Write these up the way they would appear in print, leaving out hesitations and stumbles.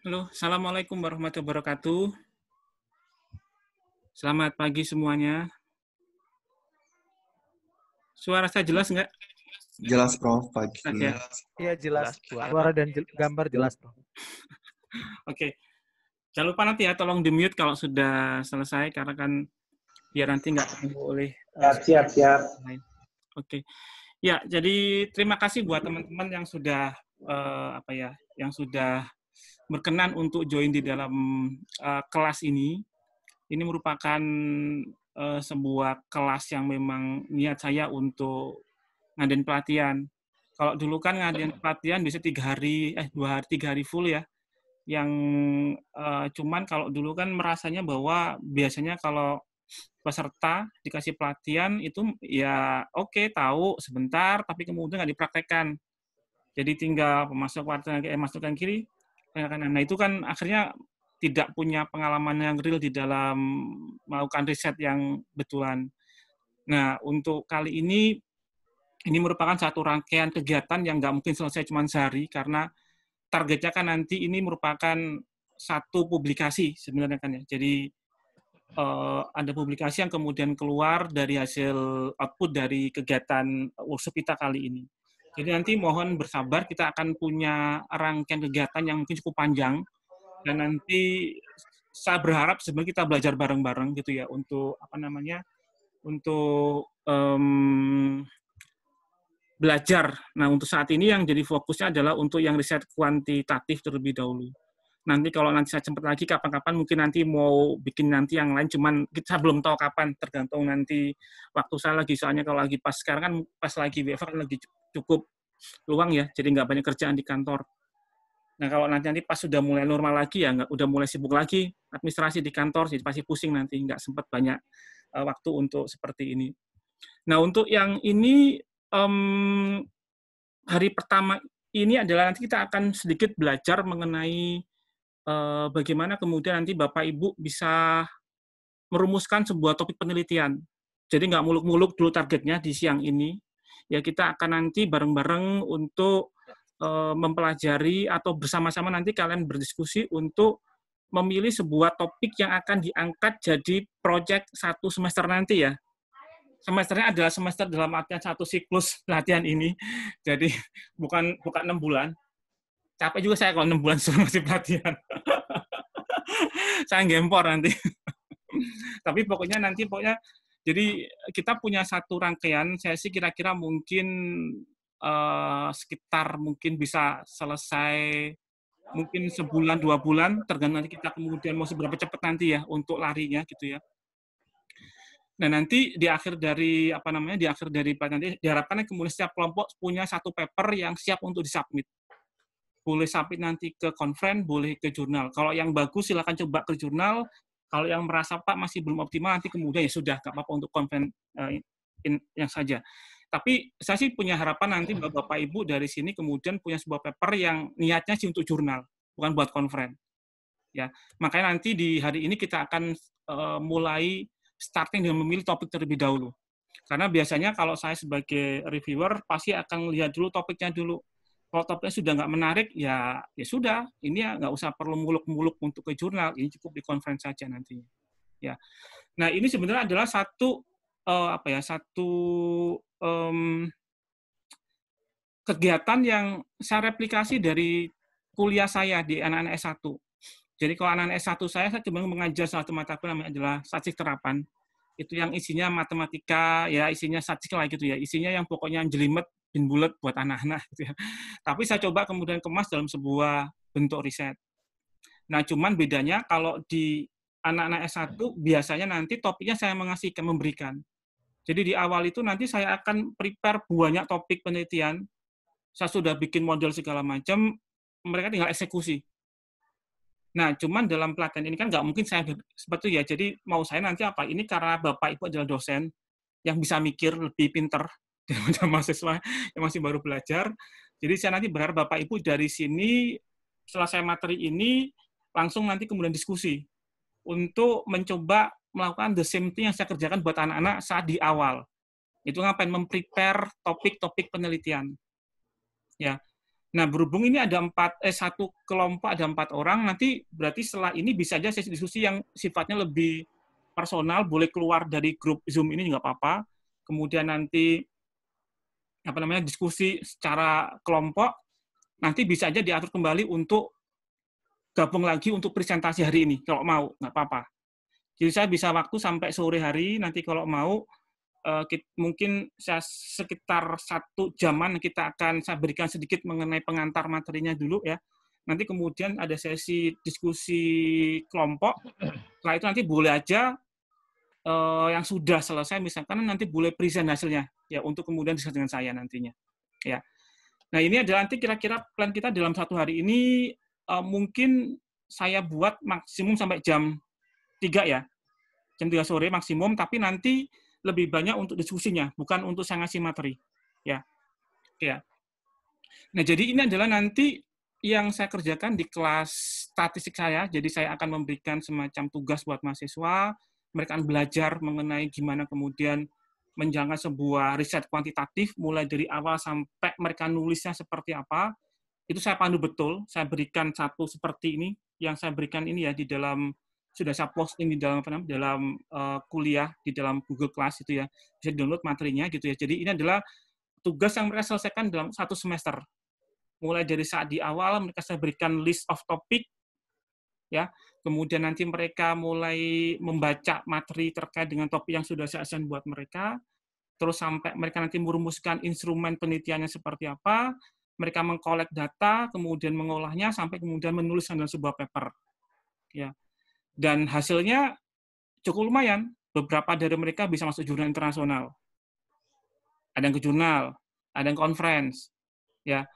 Halo, Assalamualaikum warahmatullahi wabarakatuh. Selamat pagi semuanya. Suara saya jelas nggak? Jelas, Prof. Pagi. Jelas ya? Iya jelas, Jelas, suara dan gambar jelas, Bro. Oke. Jangan lupa nanti ya, tolong di-mute kalau sudah selesai, karena kan biar nanti nggak terganggu oleh Siap. lain. Oke. Ya, jadi terima kasih buat teman-teman yang sudah yang sudah berkenan untuk join di dalam kelas ini. Ini merupakan sebuah kelas yang memang niat saya untuk ngadain pelatihan. Kalau dulu kan ngadain pelatihan bisa 3 hari full ya. Yang cuman kalau dulu kan merasanya bahwa biasanya kalau peserta dikasih pelatihan itu ya oke, tahu sebentar, tapi kemudian nggak dipraktekkan. Jadi tinggal masukkan kiri, kanan. Nah itu kan akhirnya tidak punya pengalaman yang real di dalam melakukan riset yang betulan. Nah untuk kali ini merupakan satu rangkaian kegiatan yang nggak mungkin selesai cuma sehari, karena targetnya kan nanti ini merupakan satu publikasi sebenarnya kan ya. Jadi ada publikasi yang kemudian keluar dari hasil output dari kegiatan workshop kita kali ini. Jadi nanti mohon bersabar, kita akan punya rangkaian kegiatan yang mungkin cukup panjang, dan nanti saya berharap sebenarnya kita belajar bareng-bareng gitu ya untuk untuk belajar. Nah, untuk saat ini yang jadi fokusnya adalah untuk yang riset kuantitatif terlebih dahulu. Nanti kalau nanti saya sempat lagi kapan-kapan mungkin nanti mau bikin nanti yang lain, cuman kita belum tahu kapan, tergantung nanti waktu saya lagi. Soalnya kalau lagi pas sekarang kan pas lagi WFH kan lagi cukup luang ya, jadi nggak banyak kerjaan di kantor. Nah, kalau nanti pas sudah mulai normal lagi ya, udah mulai sibuk lagi administrasi di kantor, jadi pasti pusing nanti, nggak sempat banyak waktu untuk seperti ini. Nah, untuk yang ini hari pertama ini adalah nanti kita akan sedikit belajar mengenai bagaimana kemudian nanti Bapak Ibu bisa merumuskan sebuah topik penelitian. Jadi nggak muluk-muluk dulu targetnya di siang ini. Ya kita akan nanti bareng-bareng untuk mempelajari atau bersama-sama nanti kalian berdiskusi untuk memilih sebuah topik yang akan diangkat jadi proyek satu semester nanti ya. Semesternya adalah semester dalam artian satu siklus pelatihan ini. Jadi bukan 6 bulan. Capek juga saya kalau 6 bulan suruh masih pelatihan. Saya gempor nanti. Tapi pokoknya jadi kita punya satu rangkaian, saya sih kira-kira mungkin sekitar mungkin bisa selesai mungkin sebulan 2 bulan, tergantung nanti kita kemudian mau seberapa cepat nanti ya untuk larinya gitu ya. Nah nanti di akhir dari nanti diharapkan kemudian setiap kelompok punya satu paper yang siap untuk disubmit. Boleh submit nanti ke conference, boleh ke jurnal. Kalau yang bagus silakan coba ke jurnal. Kalau yang merasa Pak masih belum optimal nanti kemudian ya sudah nggak apa-apa untuk conference yang saja. Tapi saya sih punya harapan nanti Bapak Ibu dari sini kemudian punya sebuah paper yang niatnya sih untuk jurnal, bukan buat conference. Ya, makanya nanti di hari ini kita akan mulai starting dengan memilih topik terlebih dahulu. Karena biasanya kalau saya sebagai reviewer pasti akan lihat dulu topiknya dulu. Kalau topiknya sudah nggak menarik, ya sudah, ini ya nggak usah perlu muluk-muluk untuk ke jurnal, ini cukup di conference saja nantinya. Ya, nah ini sebenarnya adalah satu kegiatan yang saya replikasi dari kuliah saya di anak-anak S1. Jadi kalau anak-anak S1 saya cuma mengajar satu mata kuliah namanya adalah statistik terapan. Itu yang isinya matematika, ya isinya statistik lah gitu ya. Isinya yang pokoknya jelimet, bin bulet buat anak-anak gitu ya. Tapi saya coba kemudian kemas dalam sebuah bentuk riset. Nah, cuman bedanya kalau di anak-anak S1 biasanya nanti topiknya saya memberikan. Jadi di awal itu nanti saya akan prepare banyak topik penelitian. Saya sudah bikin model segala macam, mereka tinggal eksekusi. Nah, cuman dalam pelatihan ini kan nggak mungkin saya seperti ya. Jadi mau saya nanti apa? Ini karena Bapak Ibu adalah dosen yang bisa mikir lebih pinter daripada mahasiswa yang masih baru belajar. Jadi saya nanti berharap Bapak Ibu dari sini selesai materi ini langsung nanti kemudian diskusi untuk mencoba melakukan the same thing yang saya kerjakan buat anak-anak saat di awal. Itu ngapain? Memprepare topik-topik penelitian. Ya. Nah, berhubung ini ada satu kelompok ada 4 orang, nanti berarti setelah ini bisa aja sesi diskusi yang sifatnya lebih personal, boleh keluar dari grup Zoom ini juga apa-apa. Kemudian nanti diskusi secara kelompok, nanti bisa aja diatur kembali untuk gabung lagi untuk presentasi hari ini, kalau mau, nggak apa-apa. Jadi saya bisa waktu sampai sore hari, nanti kalau mau, mungkin sekitar 1 jaman saya berikan sedikit mengenai pengantar materinya dulu ya. Nanti kemudian ada sesi diskusi kelompok, setelah itu nanti boleh aja yang sudah selesai, misalkan nanti boleh present hasilnya, ya untuk kemudian diskusi dengan saya nantinya. Ya. Nah, ini adalah nanti kira-kira plan kita dalam 1 hari ini, mungkin saya buat maksimum sampai jam 3 ya, jam 3 sore maksimum, tapi nanti lebih banyak untuk diskusinya, bukan untuk saya ngasih materi. Ya. Ya. Nah, jadi ini adalah nanti yang saya kerjakan di kelas statistik saya, jadi saya akan memberikan semacam tugas buat mahasiswa, mereka akan belajar mengenai gimana kemudian menjalankan sebuah riset kuantitatif, mulai dari awal sampai mereka nulisnya seperti apa, itu saya pandu betul, saya berikan satu seperti ini, yang saya berikan ini ya di dalam, sudah saya posting di dalam kuliah, di dalam Google Class itu ya, bisa download materinya gitu ya. Jadi ini adalah tugas yang mereka selesaikan dalam 1 semester. Mulai dari saat di awal mereka saya berikan list of topic, ya, kemudian nanti mereka mulai membaca materi terkait dengan topik yang sudah saya assign buat mereka, terus sampai mereka nanti merumuskan instrumen penelitiannya seperti apa, mereka mengkolek data, kemudian mengolahnya, sampai kemudian menuliskan dalam sebuah paper. Ya. Dan hasilnya cukup lumayan. Beberapa dari mereka bisa masuk jurnal internasional. Ada yang ke jurnal, ada yang conference. Ya.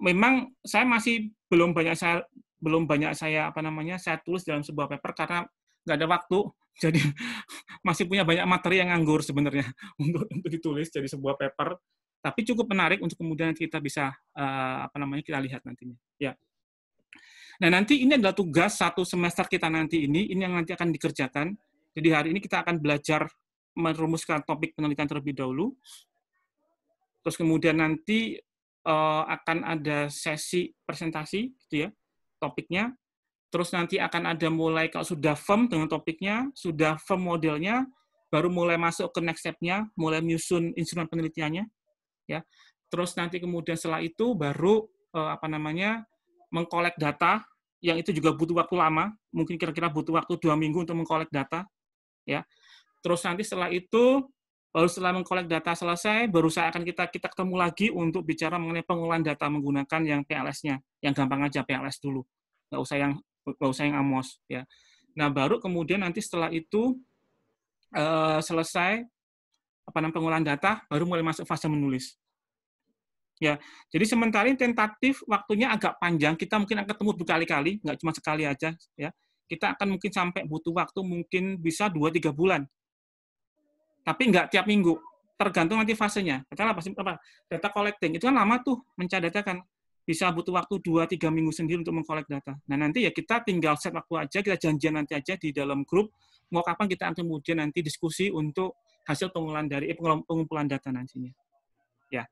Memang saya masih belum banyak saya tulis dalam sebuah paper karena nggak ada waktu. Jadi masih punya banyak materi yang nganggur sebenarnya untuk ditulis jadi sebuah paper. Tapi cukup menarik untuk kemudian kita bisa kita lihat nantinya. Ya. Nah, nanti ini adalah tugas 1 semester kita nanti ini yang nanti akan dikerjakan. Jadi hari ini kita akan belajar merumuskan topik penelitian terlebih dahulu. Terus kemudian nanti akan ada sesi presentasi, gitu ya, topiknya. Terus nanti akan ada mulai, kalau sudah firm dengan topiknya, sudah firm modelnya, baru mulai masuk ke next step-nya, mulai menyusun instrumen penelitiannya, ya. Terus nanti kemudian setelah itu baru mengkolek data, yang itu juga butuh waktu lama, mungkin kira-kira butuh waktu 2 minggu untuk mengkolek data, ya. Terus nanti setelah itu, baru setelah mengkolek data selesai, baru kita ketemu lagi untuk bicara mengenai pengolahan data menggunakan yang PLS-nya, yang gampang aja PLS dulu, nggak usah yang AMOS, ya. Nah, baru kemudian nanti setelah itu selesai pengolahan data, baru mulai masuk fase menulis. Ya, jadi sementara ini tentatif waktunya agak panjang, kita mungkin akan ketemu berkali-kali, nggak cuma sekali aja, ya. Kita akan mungkin sampai butuh waktu mungkin bisa 2-3 bulan. Tapi nggak tiap minggu, tergantung nanti fasenya. Katakanlah data collecting, itu kan lama tuh mencari data kan, bisa butuh waktu 2-3 minggu sendiri untuk mengkolek data. Nah, nanti ya kita tinggal set waktu aja, kita janjian nanti aja di dalam grup, mau kapan kita akan kemudian nanti diskusi untuk hasil pengumpulan data nantinya. Ya.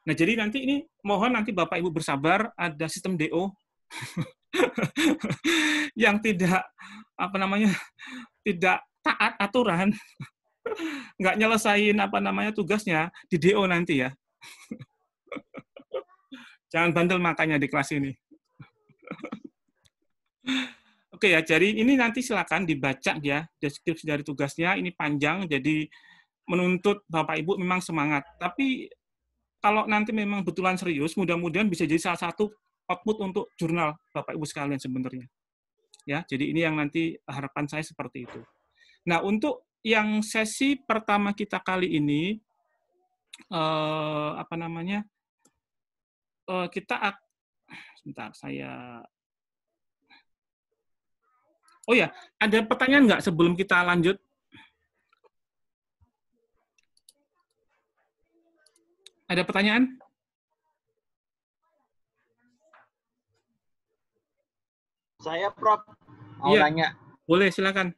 Nah, jadi nanti ini mohon nanti Bapak Ibu bersabar, ada sistem DO yang tidak tidak taat aturan, nggak nyelesain tugasnya di DO nanti ya. Jangan bandel makanya di kelas ini. Oke ya, jadi ini nanti silakan dibaca ya, deskripsi dari tugasnya, ini panjang, jadi menuntut Bapak Ibu memang semangat. Tapi kalau nanti memang betulan serius, mudah-mudahan bisa jadi salah satu output untuk jurnal Bapak Ibu sekalian sebenarnya. Ya, jadi ini yang nanti harapan saya seperti itu. Nah, untuk yang sesi pertama kita kali ini, sebentar saya. Oh ya, ada pertanyaan nggak sebelum kita lanjut? Ada pertanyaan? Saya, Prof, mau tanya. Boleh, silakan.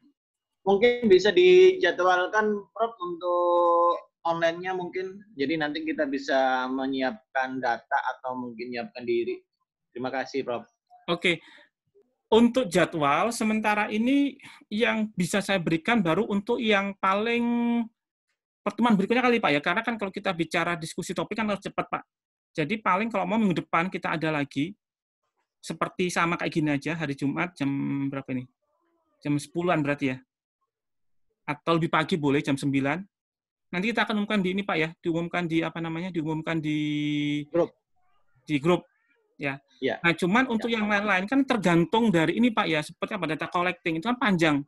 Mungkin bisa dijadwalkan, Prof, untuk online-nya mungkin, jadi nanti kita bisa menyiapkan data atau mungkin menyiapkan diri. Terima kasih, Prof. Oke. Untuk jadwal, sementara ini yang bisa saya berikan baru untuk yang paling pertemuan berikutnya kali, Pak, ya. Karena kan kalau kita bicara diskusi topik kan harus cepat, Pak. Jadi paling kalau mau minggu depan kita ada lagi, seperti sama kayak gini aja, hari Jumat jam berapa ini? Jam 10-an berarti ya. Atau lebih pagi boleh, jam 9. Nanti kita akan umumkan di ini, Pak, ya. Diumumkan di apa namanya? Diumumkan di Grup. Di grup. Ya. Ya. Nah, cuman untuk yang lain-lain kan tergantung dari ini, Pak, ya, seperti apa data collecting itu kan panjang.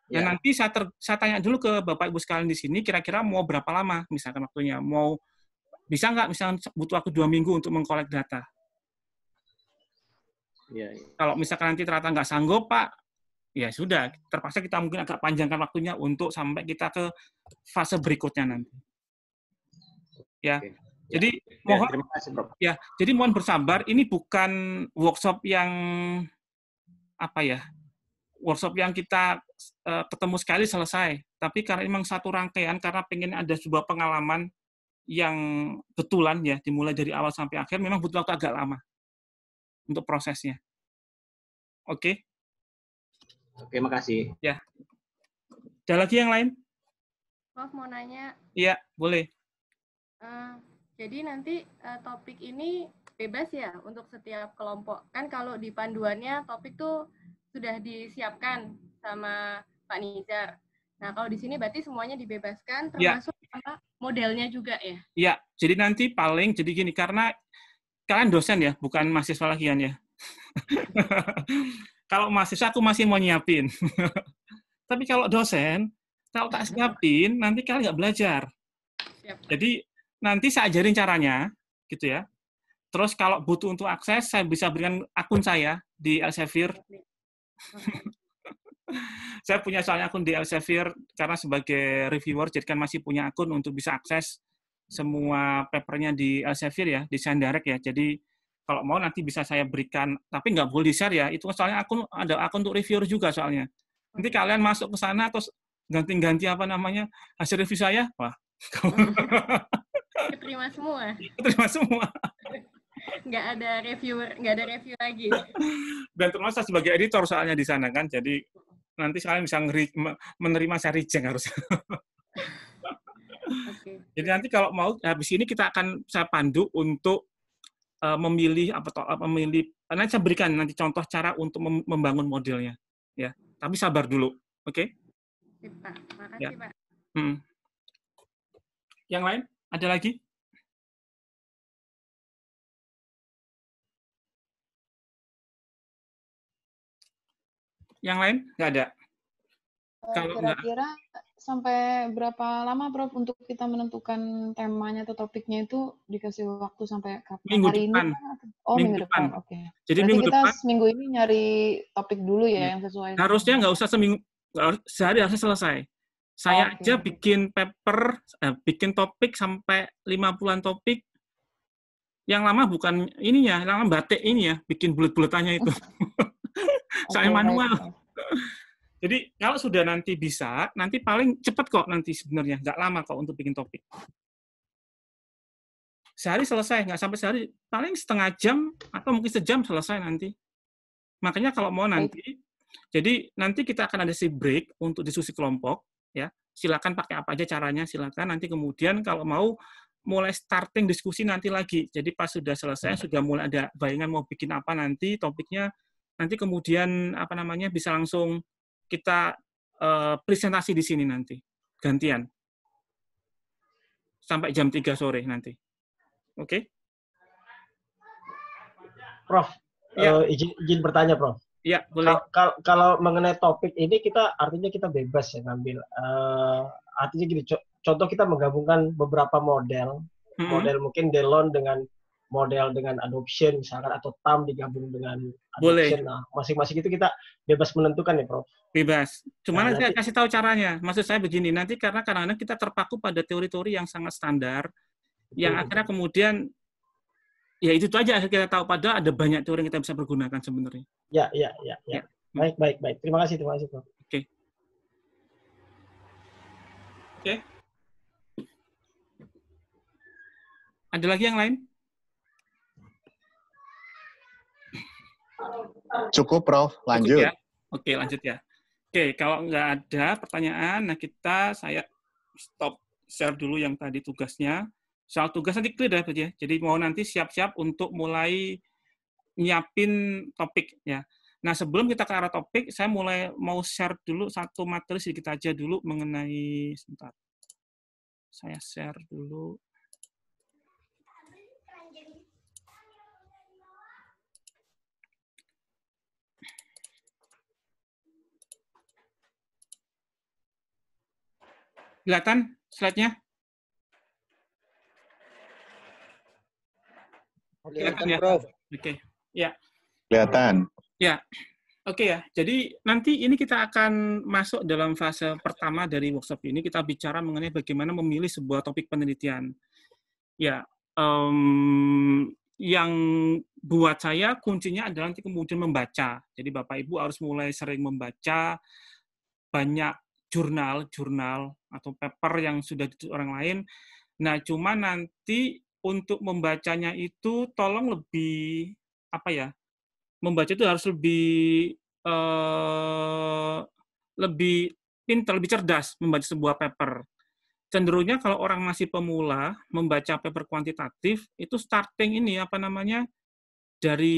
Nah, Ya. nanti saya tanya dulu ke Bapak Ibu sekalian di sini, kira-kira mau berapa lama misalkan waktunya? Mau bisa nggak misalkan butuh waktu 2 minggu untuk mengkolek data? Ya. Kalau misalkan nanti ternyata nggak sanggup, Pak, ya sudah, terpaksa kita mungkin agak panjangkan waktunya untuk sampai kita ke fase berikutnya nanti. Ya. Oke. Jadi Ya, mohon terima kasih, Prof. ya, jadi mohon bersabar, ini bukan workshop yang apa ya? Workshop yang kita ketemu sekali selesai, tapi karena memang satu rangkaian karena pengen ada sebuah pengalaman yang betulan ya, dimulai dari awal sampai akhir memang butuh waktu agak lama untuk prosesnya. Oke? Oke, makasih. Ya. Ada lagi yang lain? Prof, mau nanya, Iya, boleh. jadi nanti topik ini bebas ya untuk setiap kelompok. Kan kalau di panduannya topik tuh sudah disiapkan sama Pak Nizar. Nah, kalau di sini berarti semuanya dibebaskan, termasuk sama modelnya juga ya? Iya, jadi nanti paling, jadi gini, karena kalian dosen ya, bukan mahasiswa lagi kan ya. Kalau mahasiswa aku masih mau nyiapin. Tapi kalau dosen, kalau tak siapin, nanti kalian nggak belajar. Siap. Jadi nanti saya ajarin caranya, gitu ya. Terus kalau butuh untuk akses, saya bisa berikan akun saya di Elsevier. Saya punya soalnya akun di Elsevier karena sebagai reviewer, jadi kan masih punya akun untuk bisa akses semua papernya di Elsevier ya, di Sandarek ya. Jadi kalau mau nanti bisa saya berikan, tapi nggak boleh di-share ya. Itu soalnya ada akun untuk reviewer juga soalnya. Nanti kalian masuk ke sana terus ganti-ganti apa namanya hasil review saya, wah, Keterima semua. terima semua. Nggak ada review lagi. Dan termasuk sebagai editor soalnya di sana kan, jadi nanti kalian bisa menerima saya reject harusnya. Oke. Jadi nanti kalau mau habis ini saya pandu untuk memilih nanti saya berikan nanti contoh cara untuk membangun modelnya ya. Tapi sabar dulu, oke? Sip, Pak. Makasih, Ya. Pak. Yang lain ada lagi? Yang lain nggak ada. Kalau kira-kira sampai berapa lama, Prof, untuk kita menentukan temanya atau topiknya itu dikasih waktu sampai kapan? Minggu Hari depan. ini? Oh, minggu depan. Oke. Jadi berarti minggu kita depan, seminggu ini nyari topik dulu ya yang sesuai. Harusnya nggak usah seminggu, sehari harusnya selesai. Saya aja bikin paper, bikin topik sampai 50-an topik. Yang lama bukan ininya, yang lama batik ini ya, bikin bulet-buletannya itu. Saya manual. Jadi kalau sudah nanti bisa, nanti paling cepat kok nanti sebenarnya, nggak lama kok untuk bikin topik. Sehari selesai, nggak sampai sehari, paling setengah jam atau mungkin sejam selesai nanti. Makanya kalau mau nanti, jadi nanti kita akan ada si break untuk diskusi kelompok, ya. Silakan pakai apa aja caranya, silakan. Nanti kemudian kalau mau mulai starting diskusi nanti lagi. Jadi pas sudah selesai, sudah mulai ada bayangan mau bikin apa nanti topiknya, nanti kemudian apa namanya bisa langsung kita presentasi di sini nanti, gantian. Sampai jam 3 sore nanti. Oke? Prof, ya. izin bertanya, Prof. Iya, boleh. Kalau mengenai topik ini artinya kita bebas ya ngambil. Artinya gini, contoh kita menggabungkan beberapa model, model mungkin Delon dengan model dengan adoption misalkan, atau TAM digabung dengan adoption. Boleh. Nah, masing-masing itu kita bebas menentukan ya, Prof. Bebas. Cuman nanti saya kasih tahu caranya. Maksud saya begini, nanti karena kadang-kadang kita terpaku pada teori-teori yang sangat standar, yang akhirnya kemudian ya itu aja kita tahu, padahal ada banyak teori yang kita bisa pergunakan sebenarnya. Ya. Baik. Terima kasih, Prof. Oke. Ada lagi yang lain? Cukup, Prof. Lanjut. Cukup ya? Oke, lanjut ya. Oke, kalau nggak ada pertanyaan, nah saya stop share dulu yang tadi tugasnya. Soal tugas nanti clear ya, jadi mau nanti siap-siap untuk mulai nyiapin topik ya. Nah, sebelum kita ke arah topik, saya mau share dulu satu materi sedikit aja dulu mengenai, sebentar. Saya share dulu. Kelihatan slide-nya? Kelihatan, ya? Prof. Oke, ya. Kelihatan. Ya, oke ya. Jadi nanti ini kita akan masuk dalam fase pertama dari workshop ini. Kita bicara mengenai bagaimana memilih sebuah topik penelitian. Ya, yang buat saya kuncinya adalah nanti kemudian membaca. Jadi Bapak Ibu harus mulai sering membaca banyak jurnal atau paper yang sudah ditulis orang lain. Nah, cuma nanti untuk membacanya itu tolong lebih membaca itu harus lebih pintar, lebih cerdas membaca sebuah paper. Cenderungnya kalau orang masih pemula membaca paper kuantitatif itu starting ini dari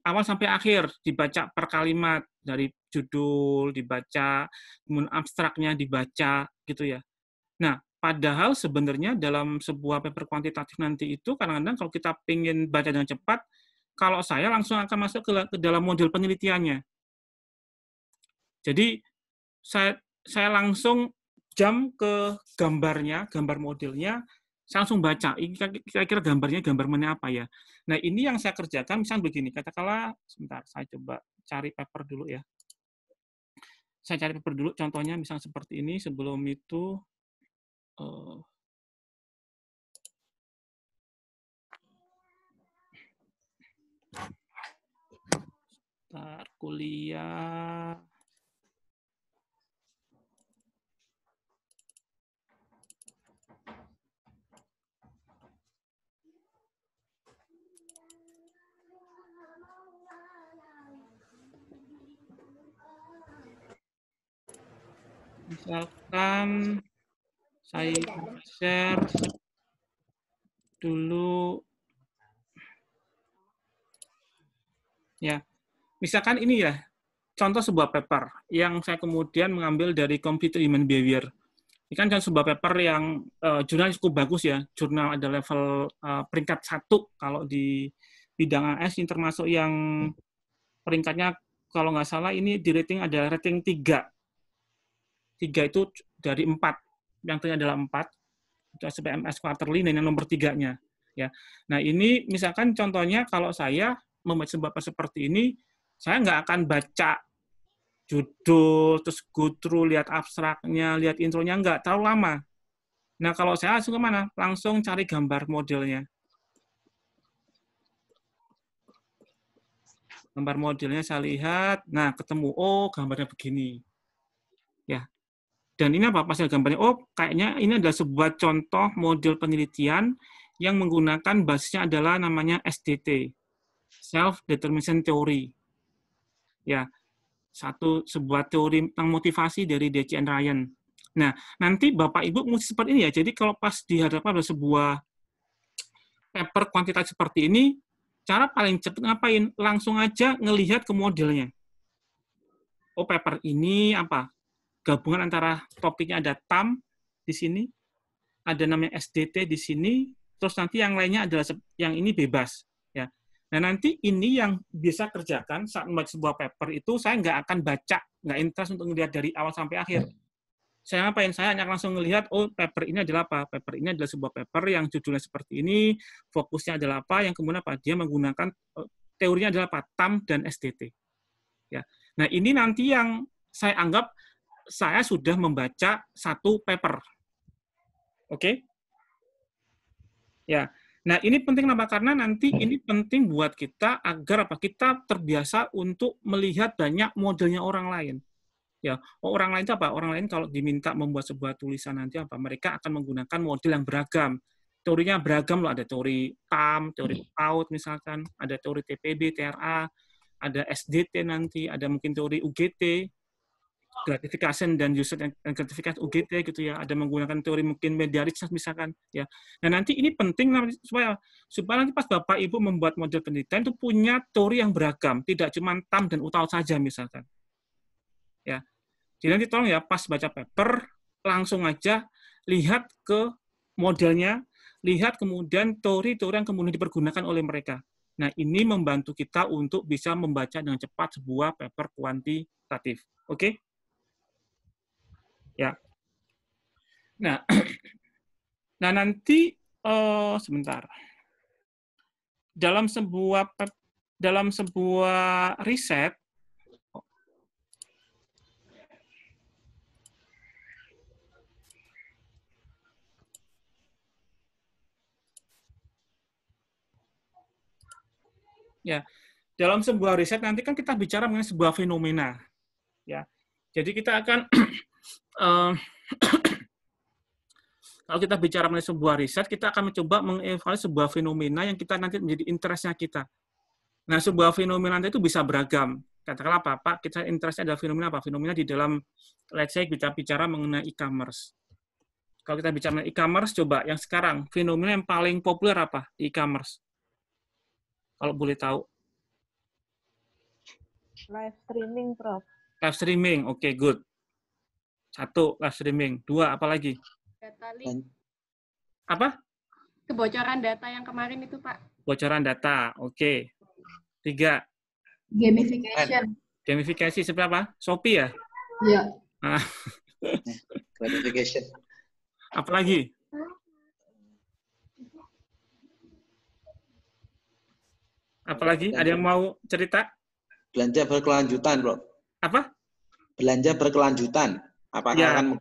awal sampai akhir dibaca per kalimat, dari judul dibaca, kemudian abstraknya dibaca gitu ya. Nah, padahal sebenarnya dalam sebuah paper kuantitatif nanti itu kadang-kadang kalau kita ingin baca dengan cepat, kalau saya langsung akan masuk ke dalam model penelitiannya. Jadi saya langsung jump ke gambar modelnya, saya langsung baca. Ini kira-kira gambar mana apa ya. Nah, ini yang saya kerjakan misalnya begini. Katakanlah, sebentar, saya coba cari paper dulu ya. Saya cari paper dulu, contohnya misalnya seperti ini. Sebelum itu, kuliah. Misalkan saya share dulu ya. Misalkan ini ya, contoh sebuah paper yang saya kemudian mengambil dari Computer Human Behavior. Ini kan sebuah paper yang jurnal cukup bagus ya. Jurnal ada level peringkat 1 kalau di bidang AS, ini termasuk yang peringkatnya kalau nggak salah ini di rating ada rating 3. 3 itu dari 4. Yang terakhir adalah 4. Itu SPMS Quarterly dan yang nomor 3-nya. Ya. Nah, ini misalkan contohnya kalau saya membaca sebuah paper seperti ini, saya nggak akan baca judul, terus go through, lihat abstraknya, lihat intronya, nggak terlalu lama. Nah, kalau saya langsung kemana? Langsung cari gambar modelnya. Gambar modelnya saya lihat, nah ketemu, oh gambarnya begini. Ya. Dan ini apa hasil gambarnya? Oh, kayaknya ini adalah sebuah contoh model penelitian yang menggunakan basisnya adalah namanya SDT, Self Determination Theory. Ya, sebuah teori tentang motivasi dari D.C. Ryan. Nah, nanti Bapak Ibu mesti seperti ini ya. Jadi kalau pas dihadapkan pada sebuah paper kuantitatif seperti ini, cara paling cepat ngapain? Langsung aja ngelihat ke modelnya. Oh, paper ini apa? Gabungan antara topiknya ada TAM di sini, ada namanya SDT di sini, terus nanti yang lainnya adalah yang ini bebas. Ya. Nah, nanti ini yang bisa kerjakan saat membaca sebuah paper itu, saya nggak akan baca, nggak interest untuk melihat dari awal sampai akhir. Saya ngapain? Saya hanya langsung melihat, oh paper ini adalah apa? Paper ini adalah sebuah paper yang judulnya seperti ini, fokusnya adalah apa, yang kemudian apa? Dia menggunakan, teorinya adalah apa? TAM dan SDT. Ya. Nah, ini nanti yang saya anggap saya sudah membaca satu paper. Oke? Ya. Nah, ini penting kenapa? Karena nanti ini penting buat kita agar apa? Kita terbiasa untuk melihat banyak modelnya orang lain. Ya, orang lain itu apa? Orang lain kalau diminta membuat sebuah tulisan nanti apa? Mereka akan menggunakan model yang beragam. teorinya beragam loh, ada teori TAM, teori PAUD misalkan, ada teori TPB, TRA, ada SDT nanti, ada mungkin teori UGT, gratification dan user and gratification UGT gitu ya, ada menggunakan teori mungkin media research misalkan ya. Nah nanti ini penting supaya nanti pas Bapak Ibu membuat model penelitian itu punya teori yang beragam, tidak cuma TAM dan UTAUD saja misalkan. Ya. Jadi nanti tolong ya pas baca paper langsung aja lihat ke modelnya, lihat kemudian teori-teori yang kemudian dipergunakan oleh mereka. Nah, ini membantu kita untuk bisa membaca dengan cepat sebuah paper kuantitatif. Oke? Ya. Nah, nanti sebentar. Dalam sebuah riset ya, dalam sebuah riset nanti kan kita bicara mengenai sebuah fenomena. Ya. Jadi kita akan kalau kita bicara mengenai sebuah riset, kita akan mencoba mengevaluasi sebuah fenomena yang kita nanti menjadi interest-nya kita. Nah, sebuah fenomena itu bisa beragam. Katakanlah apa, Pak, kita interest-nya adalah fenomena apa? Fenomena di dalam, let's say, kita bicara mengenai e-commerce. Kalau kita bicara mengenai e-commerce, coba yang sekarang, fenomena yang paling populer apa di e-commerce? Kalau boleh tahu. Live streaming, Prof. Live streaming, oke, good. 1, live streaming. 2, apa lagi? Data link. Apa? Kebocoran data yang kemarin itu, Pak. Bocoran data, oke. 3. Gamification. Gamifikasi seperti apa? Shopee ya? Iya. Nah. Gratification. Apa lagi? Apalagi? Ada yang mau cerita? Belanja berkelanjutan, Bro. Apa? Belanja berkelanjutan. Apakah Ya. akan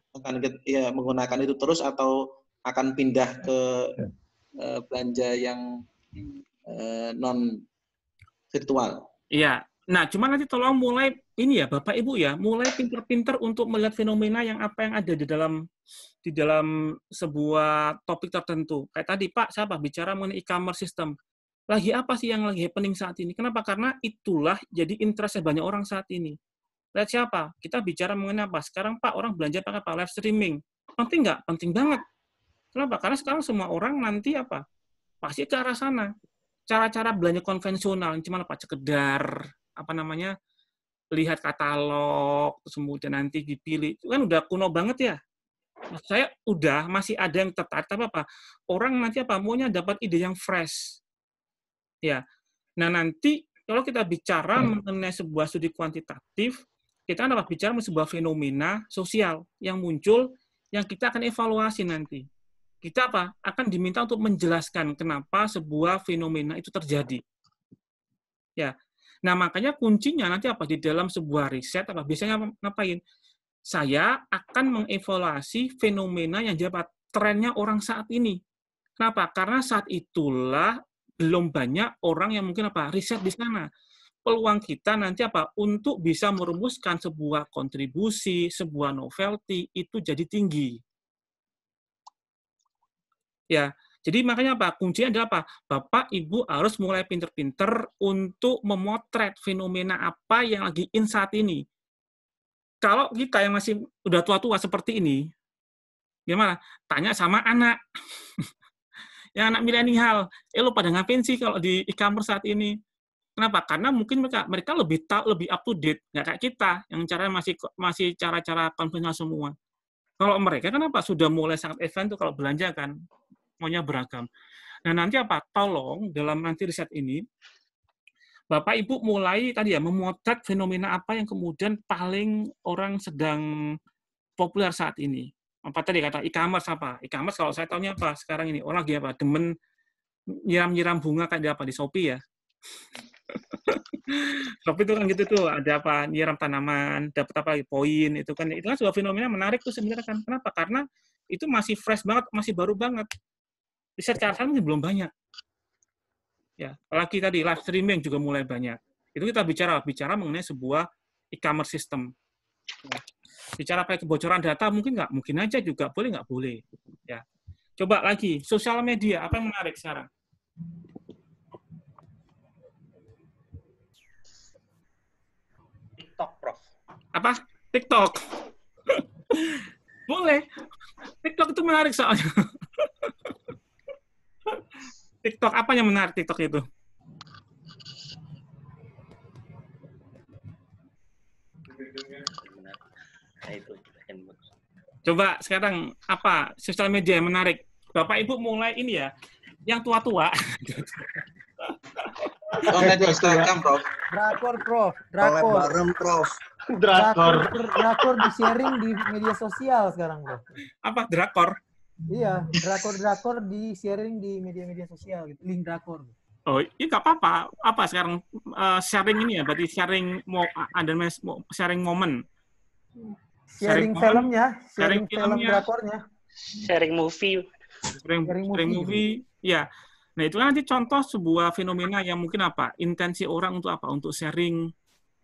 menggunakan itu terus atau akan pindah ke belanja yang non virtual? Iya. Nah, cuma nanti tolong mulai ini ya, Bapak Ibu ya, mulai pinter-pinter untuk melihat fenomena yang apa yang ada di dalam sebuah topik tertentu. Kayak tadi Pak, siapa bicara mengenai e-commerce system. Lagi apa sih yang lagi happening saat ini? Kenapa? Karena itulah jadi interest banyak orang saat ini. Lihat siapa? Kita bicara mengenai apa? Sekarang Pak, orang belanja pakai apa? Live streaming. Penting nggak? Penting banget. Kenapa? Karena sekarang semua orang nanti apa? Pasti ke arah sana. Cara-cara belanja konvensional, cuma apa? Sekedar apa namanya? Lihat katalog, terus kemudian nanti dipilih. Itu kan udah kuno banget ya. Maksud saya udah masih ada yang tertarik, tapi apa? Orang nanti apa? Maunya dapat ide yang fresh. Ya. Nah, nanti kalau kita bicara mengenai sebuah studi kuantitatif, kita kan dapat bicara mengenai sebuah fenomena sosial yang muncul yang kita akan evaluasi nanti. Kita apa? Akan diminta untuk menjelaskan kenapa sebuah fenomena itu terjadi. Ya. Nah, makanya kuncinya nanti apa? Di dalam sebuah riset apa biasanya ngapain? Saya akan mengevaluasi fenomena yang dapat trennya orang saat ini. Kenapa? Karena saat itulah belum banyak orang yang mungkin apa? Riset di sana. Peluang kita nanti apa? Untuk bisa merumuskan sebuah kontribusi, sebuah novelty itu jadi tinggi. Ya, jadi makanya apa? Kuncinya adalah apa? Bapak, Ibu harus mulai pinter-pinter untuk memotret fenomena apa yang lagi in saat ini. Kalau kita yang masih udah tua-tua seperti ini, gimana? Tanya sama anak. Yang anak milenial, lo pada ngapain sih kalau di e-commerce saat ini? Kenapa? Karena mungkin mereka lebih tahu, lebih up to date, nggak kayak kita yang caranya masih cara-cara konvensional semua. Kalau mereka kenapa sudah mulai sangat advance tuh kalau belanja kan, maunya beragam. Nah nanti apa? Tolong dalam nanti riset ini, Bapak Ibu mulai tadi ya memotret fenomena apa yang kemudian paling orang sedang populer saat ini. Apa tadi kata e-commerce apa? E-commerce kalau saya tahunya apa sekarang ini orang lagi apa? Demen nyiram bunga kayak di apa di Shopee ya. Shopee itu kan gitu tuh, ada apa nyiram tanaman, dapat apa poin itu kan sebuah fenomena menarik tuh sebenarnya kan. Kenapa? Karena itu masih fresh banget, masih baru banget. Riset cara mungkin belum banyak. Ya, apalagi tadi live streaming juga mulai banyak. Itu kita bicara mengenai sebuah e-commerce system. Bicara pakai kebocoran data mungkin nggak, mungkin aja juga boleh nggak boleh. Ya. Coba lagi, sosial media, apa yang menarik sekarang? TikTok, Prof. Apa? TikTok. Boleh. TikTok itu menarik soalnya. TikTok, apa yang menarik TikTok itu? Coba sekarang apa sosial media yang menarik? Bapak Ibu mulai ini ya, yang tua-tua. Konten Instagram, Prof. Drakor, Prof. Collab Drakor. bareng, Prof. Drakor di sharing di media sosial sekarang, Prof. Apa drakor? Iya, drakor di sharing di media-media sosial gitu. Link drakor. Oh, ini nggak apa-apa. Apa sekarang sharing ini ya? Berarti sharing sharing momen. Sharing momen, filmnya, sharing sharing film filmnya. drakornya. Sharing movie. Sharing movie. Ya. Nah, itu kan nanti contoh sebuah fenomena yang mungkin apa? Intensi orang untuk apa? Untuk sharing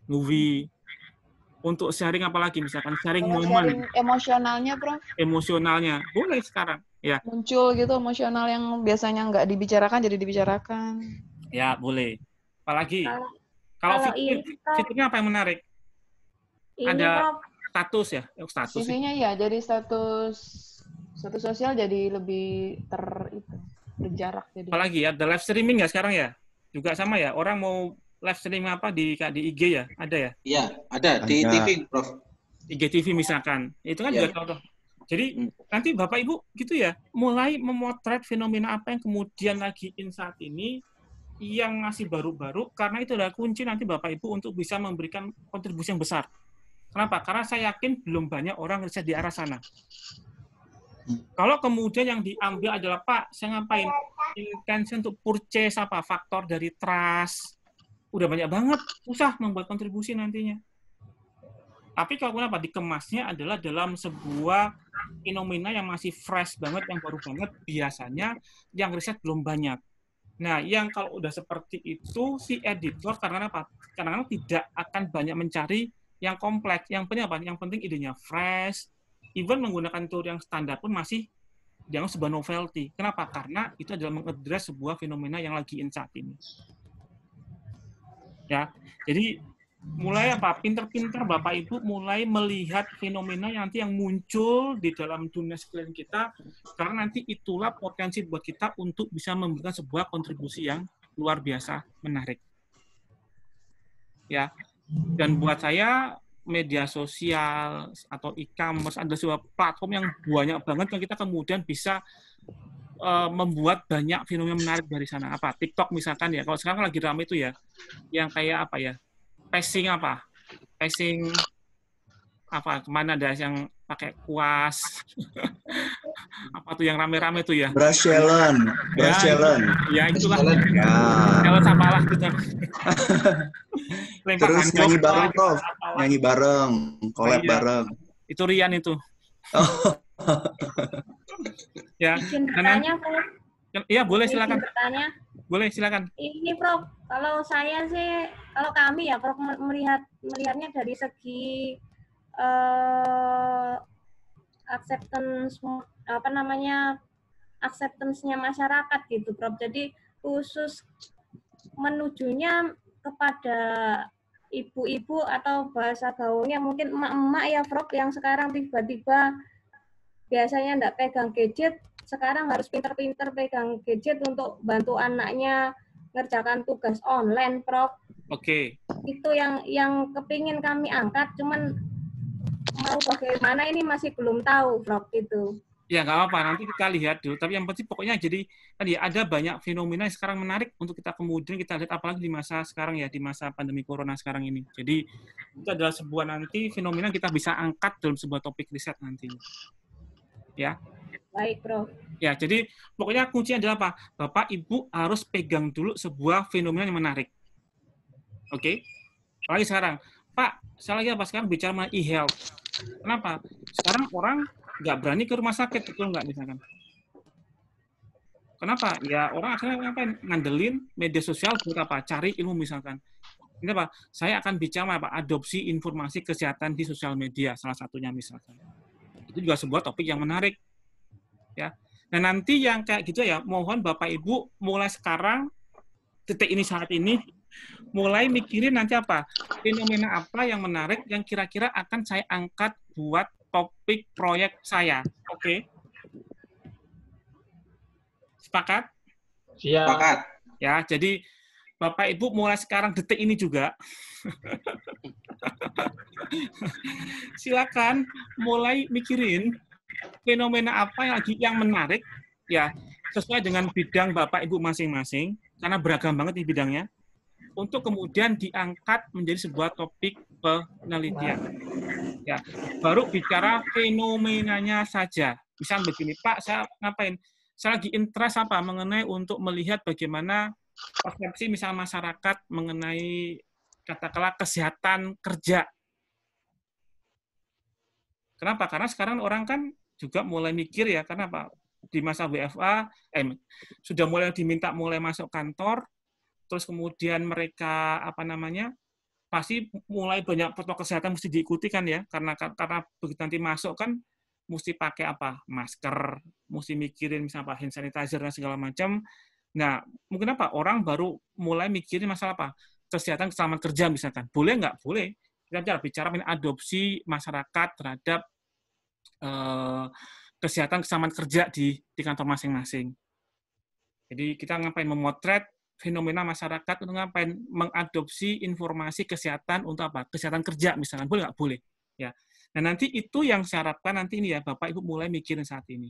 movie. Untuk sharing apa lagi? Misalkan sharing Kalau momen. sharing emosionalnya, Prof. Emosionalnya. Boleh sekarang. Ya. Muncul gitu emosional yang biasanya nggak dibicarakan jadi dibicarakan. Ya, boleh. Apalagi? Kalau kalau fitur, ini, Prof. fiturnya apa yang menarik? Ini, Ada Prof. status ya? Status. CV-nya ya, jadi status sosial jadi lebih berjarak jadi. Apalagi ya, ada live streaming ya sekarang ya? Juga sama ya, orang mau live streaming apa di IG ya? Ada ya? Iya, ada di TV, Prof. IGTV misalkan. Itu kan juga contoh. Jadi nanti Bapak Ibu gitu ya, mulai memotret fenomena apa yang kemudian lagi in saat ini, yang masih baru-baru, karena itu adalah kunci nanti Bapak Ibu untuk bisa memberikan kontribusi yang besar. Kenapa? Karena saya yakin belum banyak orang riset di arah sana. Kalau kemudian yang diambil adalah, Pak, saya ngapain? Intention untuk purchase apa? Faktor dari trust. Udah banyak banget. Susah membuat kontribusi nantinya. Tapi kalau kenapa? Dikemasnya adalah dalam sebuah fenomena yang masih fresh banget, yang baru banget, biasanya yang riset belum banyak. Nah, yang kalau udah seperti itu, si editor karena apa? Karena tidak akan banyak mencari yang kompleks. Yang penting apa? Yang penting idenya fresh. Even menggunakan tool yang standar pun masih dianggap sebuah novelty. Kenapa? Karena itu adalah mengadres sebuah fenomena yang lagi in saat ini. Ya, jadi mulai apa? Pinter-pinter Bapak Ibu mulai melihat fenomena yang nanti yang muncul di dalam dunia sekeliling kita, karena nanti itulah potensi buat kita untuk bisa memberikan sebuah kontribusi yang luar biasa menarik. Ya. Dan buat saya media sosial atau e-commerce adalah sebuah platform yang banyak banget yang kita kemudian bisa membuat banyak fenomena menarik dari sana. Apa? TikTok misalkan ya. Kalau sekarang lagi ramai itu ya, yang kayak apa ya? Passing apa? Passing apa? Kemana ada yang pakai kuas? Apa tuh yang rame-rame tuh ya? Brush challenge. Brush challenge. Ya itulah. Ya. Challenge apalah gitu. Terus nyanyi bareng, Prof. Nyanyi bareng, collab bareng. Itu Rian itu. Ya. Izin bertanya, Prof. Iya, boleh silakan. Izin bertanya. Boleh silakan. Ini, Prof, kalau saya sih, kalau kami ya, Prof, melihatnya dari segi acceptance acceptance-nya masyarakat gitu, Prof. Jadi khusus menujunya kepada ibu-ibu atau bahasa gaulnya mungkin emak-emak ya, Prof, yang sekarang tiba-tiba biasanya enggak pegang gadget, sekarang harus pinter-pinter pegang gadget untuk bantu anaknya ngerjakan tugas online, Prof. Oke. Itu yang kepingin kami angkat, cuman mau bagaimana ini masih belum tahu, Prof, itu. Ya, nggak apa-apa. Nanti kita lihat dulu. Tapi yang penting pokoknya jadi tadi ada banyak fenomena yang sekarang menarik untuk kita kemudian kita lihat, apalagi di masa sekarang ya, di masa pandemi corona sekarang ini. Jadi itu adalah sebuah nanti fenomena kita bisa angkat dalam sebuah topik riset nantinya. Ya. Baik, Prof. Ya, jadi pokoknya kuncinya adalah apa? Bapak, Ibu harus pegang dulu sebuah fenomena yang menarik. Oke? Apalagi sekarang. Pak, saya lagi apa sekarang bicara mengenai e-health. Kenapa? Sekarang orang nggak berani ke rumah sakit, betul nggak misalkan? Kenapa? Ya orang akhirnya ngapain? Ngandelin media sosial buat apa? Cari ilmu misalkan. Ini apa? Saya akan bicara apa? Adopsi informasi kesehatan di sosial media, salah satunya misalkan. Itu juga sebuah topik yang menarik. Ya. Nah, nanti yang kayak gitu ya, mohon Bapak Ibu mulai sekarang, detik ini saat ini, mulai mikirin nanti apa, fenomena apa yang menarik yang kira-kira akan saya angkat buat topik proyek saya. Oke? Sepakat? Siap. Sepakat. Ya, jadi Bapak Ibu mulai sekarang detik ini juga silakan mulai mikirin fenomena apa yang lagi yang menarik ya, sesuai dengan bidang Bapak Ibu masing-masing karena beragam banget nih bidangnya, untuk kemudian diangkat menjadi sebuah topik penelitian. Ya, baru bicara fenomenanya saja. Misal begini, Pak, saya ngapain? Saya lagi interest apa mengenai untuk melihat bagaimana persepsi misal masyarakat mengenai katakanlah kesehatan kerja. Kenapa? Karena sekarang orang kan juga mulai mikir ya, karena Pak, di masa WFA sudah mulai diminta mulai masuk kantor, terus kemudian mereka pasti mulai banyak protokol kesehatan mesti diikuti kan ya, karena begitu nanti masuk kan mesti pakai apa, masker, mesti mikirin misalnya hand sanitizer dan segala macam. Nah, mungkin apa, orang baru mulai mikirin masalah apa, kesehatan keselamatan kerja misalkan, boleh nggak? Boleh. Kita bicara adopsi masyarakat terhadap kesehatan keselamatan kerja di kantor masing-masing. Jadi kita ngapain memotret fenomena masyarakat untuk ngapain mengadopsi informasi kesehatan untuk apa? Kesehatan kerja misalkan, boleh nggak? Boleh. Ya. Nah, nanti itu yang saya harapkan nanti ini ya, Bapak Ibu mulai mikirin saat ini.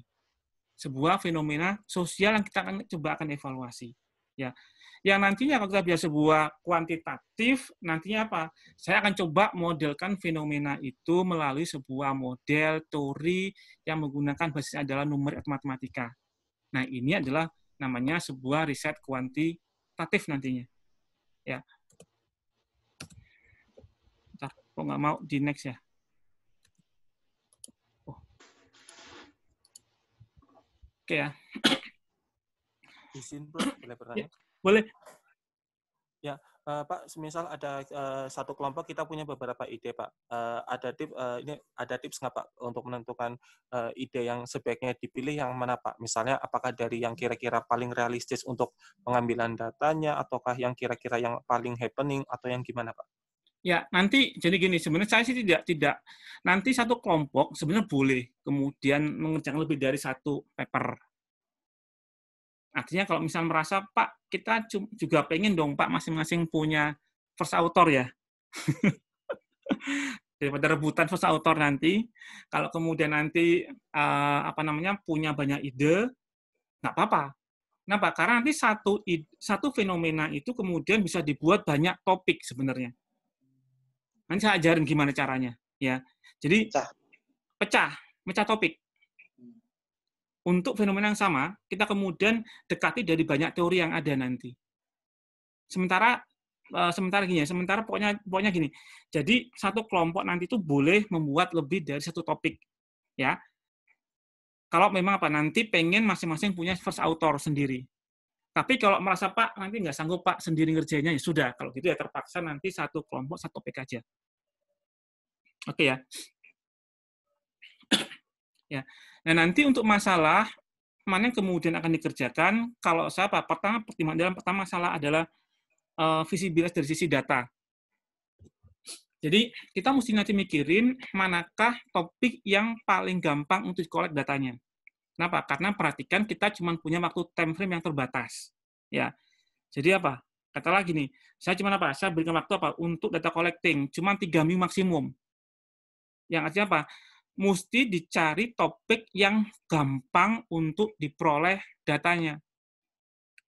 Sebuah fenomena sosial yang kita akan evaluasi. Ya. Yang nantinya kalau kita biasa sebuah kuantitatif, nantinya apa? Saya akan coba modelkan fenomena itu melalui sebuah model teori yang menggunakan basisnya adalah numerik atau matematika. Nah, ini adalah namanya sebuah riset kuantitatif nantinya. Ya. Bentar, kok nggak mau di next ya? Oh. Oke ya. Izin, Prof, boleh bertanya? Boleh. Ya, Pak, semisal ada satu kelompok kita punya beberapa ide, Pak. Ada tips nggak, Pak, untuk menentukan ide yang sebaiknya dipilih yang mana, Pak? Misalnya, apakah dari yang kira-kira paling realistis untuk pengambilan datanya, ataukah yang kira-kira yang paling happening, atau yang gimana, Pak? Ya, nanti jadi gini, sebenarnya saya sih tidak. Nanti satu kelompok sebenarnya boleh kemudian mengerjakan lebih dari satu paper. Artinya kalau misal merasa, Pak, kita juga pengen dong, Pak, masing-masing punya first author ya. Daripada rebutan first author nanti, kalau kemudian nanti punya banyak ide, nggak apa-apa. Kenapa? Karena nanti satu fenomena itu kemudian bisa dibuat banyak topik sebenarnya. Nanti saya ajarin gimana caranya, ya. Jadi pecah topik. Untuk fenomena yang sama, kita kemudian dekati dari banyak teori yang ada nanti. Sementara pokoknya gini. Jadi satu kelompok nanti itu boleh membuat lebih dari satu topik, ya. Kalau memang nanti pengen masing-masing punya first author sendiri. Tapi kalau merasa, Pak, nanti nggak sanggup, Pak, sendiri ngerjainnya, ya sudah. Kalau gitu ya terpaksa nanti satu kelompok satu topik aja. Oke ya. Ya. Nah, nanti untuk masalah mana yang kemudian akan dikerjakan, kalau saya pertimbangan pertama masalah adalah visibilitas dari sisi data. Jadi, kita mesti nanti mikirin manakah topik yang paling gampang untuk dikolek datanya. Kenapa? Karena perhatikan kita cuma punya waktu time frame yang terbatas. Ya. Jadi apa? Katakanlah gini, saya berikan waktu untuk data collecting, cuma 3 minggu maksimum. Yang artinya apa? Mesti dicari topik yang gampang untuk diperoleh datanya.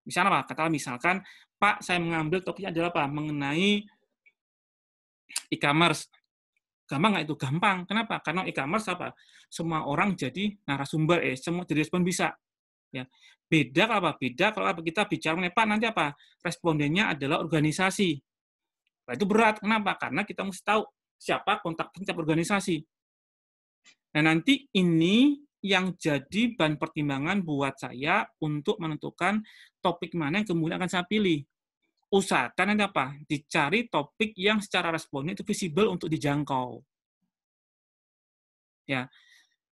Misalnya apa? Katakanlah misalkan, Pak, saya mengambil topiknya adalah apa? Mengenai e-commerce. Gampang nggak itu? Gampang. Kenapa? Karena e-commerce apa? Semua orang jadi narasumber, semua jadi respon bisa. Ya. Beda kalau kita bicara mengenai, Pak, nanti apa? Respondennya adalah organisasi. Nah, itu berat. Kenapa? Karena kita mesti tahu siapa kontak tiap organisasi. Nah, nanti ini yang jadi bahan pertimbangan buat saya untuk menentukan topik mana yang kemudian akan saya pilih. Usahakan nanti apa? Dicari topik yang secara responnya itu visible untuk dijangkau. Ya.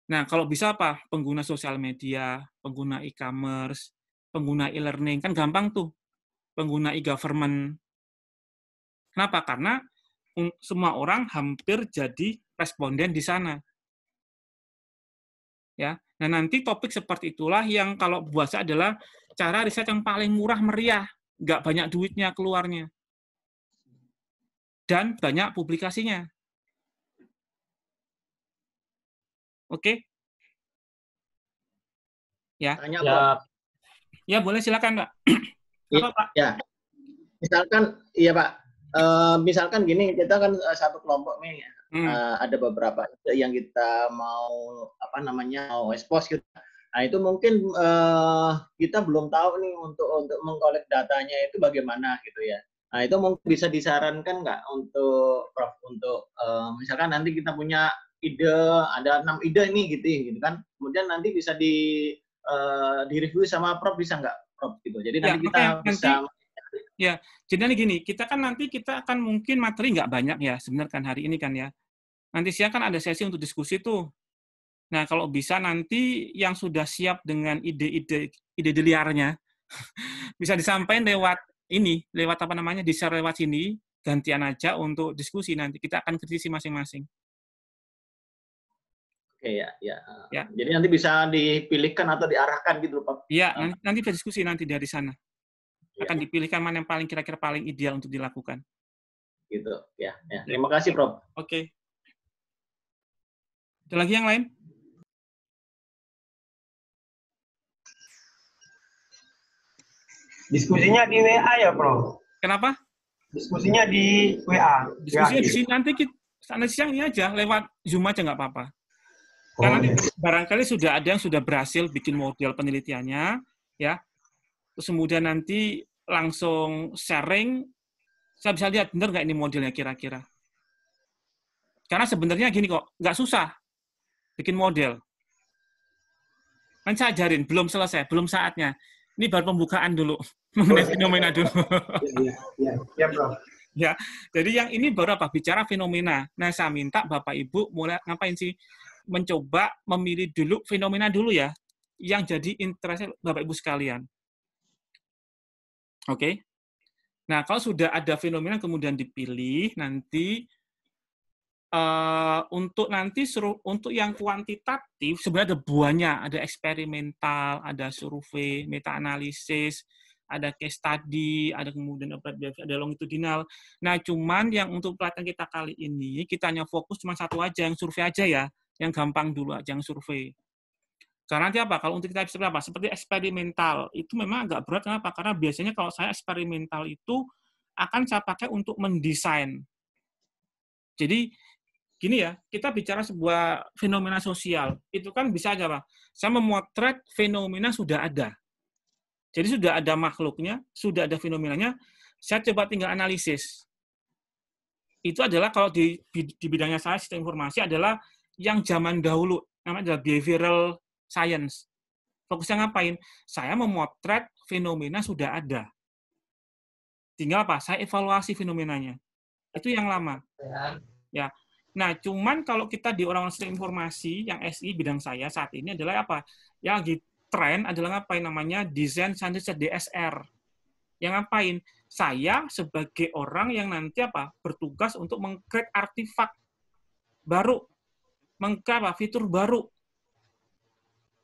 Nah, kalau bisa apa? Pengguna sosial media, pengguna e-commerce, pengguna e-learning, kan gampang tuh. Pengguna e-government. Kenapa? Karena semua orang hampir jadi responden di sana. Ya. Nah, nanti topik seperti itulah yang kalau buat saya adalah cara riset yang paling murah meriah, nggak banyak duitnya keluarnya. Dan banyak publikasinya. Oke? Ya. Tanya, Ya, Prof. Ya, boleh silakan, Pak. Ya, Apa, Pak? ya. Misalkan, iya Pak. Misalkan gini, kita kan satu kelompok nih, ada beberapa yang kita mau mau expose gitu. Nah itu mungkin kita belum tahu nih untuk mengkolek datanya itu bagaimana gitu ya. Nah itu mungkin bisa disarankan nggak untuk Prof untuk misalkan nanti kita punya ide, ada 6 ide nih gitu kan, kemudian nanti bisa direview sama Prof, bisa nggak Prof gitu. Jadi nanti kita bisa ya, jadi gini, kita akan mungkin materi nggak banyak ya, sebenarnya kan hari ini kan ya. Nanti siang kan ada sesi untuk diskusi tuh. Nah, kalau bisa nanti yang sudah siap dengan ide liarnya, bisa disampaikan lewat di-share lewat sini, gantian aja untuk diskusi nanti. Kita akan kritisi masing-masing. Oke, ya. Jadi nanti bisa dipilihkan atau diarahkan gitu, Pak. Iya, nanti bisa diskusi nanti dari sana. Akan dipilihkan mana yang kira-kira paling ideal untuk dilakukan. Gitu, ya. Terima kasih, Prof. Oke. Ada lagi yang lain? Diskusinya di WA ya, Prof? Kenapa? Diskusinya di WA. Diskusinya di sini nanti siang ini aja, lewat Zoom aja nggak apa-apa. Karena nanti barangkali sudah ada yang sudah berhasil bikin model penelitiannya, ya. Terus kemudian nanti langsung sharing, saya bisa lihat benar nggak ini modelnya kira-kira. Karena sebenarnya gini kok, nggak susah bikin model. Kan saya ajarin, belum selesai, belum saatnya. Ini baru pembukaan dulu, mengenai fenomena dulu. Ya, Bro. Ya, jadi yang ini baru apa? Bicara fenomena. Nah, saya minta Bapak Ibu mulai ngapain sih? Mencoba memilih dulu fenomena dulu ya, yang jadi interest Bapak Ibu sekalian. Oke. Nah, kalau sudah ada fenomena kemudian dipilih, nanti untuk yang kuantitatif sebenarnya ada buahnya, ada eksperimental, ada survei, meta analisis, ada case study, ada kemudian ada longitudinal. Nah, cuman yang untuk pelatihan kita kali ini kita hanya fokus cuma satu aja, yang survei aja ya, yang gampang dulu aja yang survei. Karena nanti apa? Kalau untuk kita seperti apa? Seperti eksperimental, itu memang agak berat. Kenapa? Karena biasanya kalau saya eksperimental itu akan saya pakai untuk mendesain. Jadi, gini ya, kita bicara sebuah fenomena sosial, itu kan bisa aja, Pak. Saya memotret fenomena sudah ada. Jadi sudah ada makhluknya, sudah ada fenomenanya, saya coba tinggal analisis. Itu adalah kalau di bidangnya saya, sistem informasi, adalah yang zaman dahulu, namanya adalah behavioral science. Fokusnya ngapain? Saya memotret fenomena sudah ada. Tinggal apa? Saya evaluasi fenomenanya. Itu yang lama. Ya. Nah, cuman kalau kita di orang sistem informasi, yang SI bidang saya saat ini adalah apa? Yang lagi tren adalah ngapain? Namanya desain scientist DSR. Yang ngapain? Saya sebagai orang yang nanti apa? Bertugas untuk meng-create artifak baru. Meng-create fitur baru.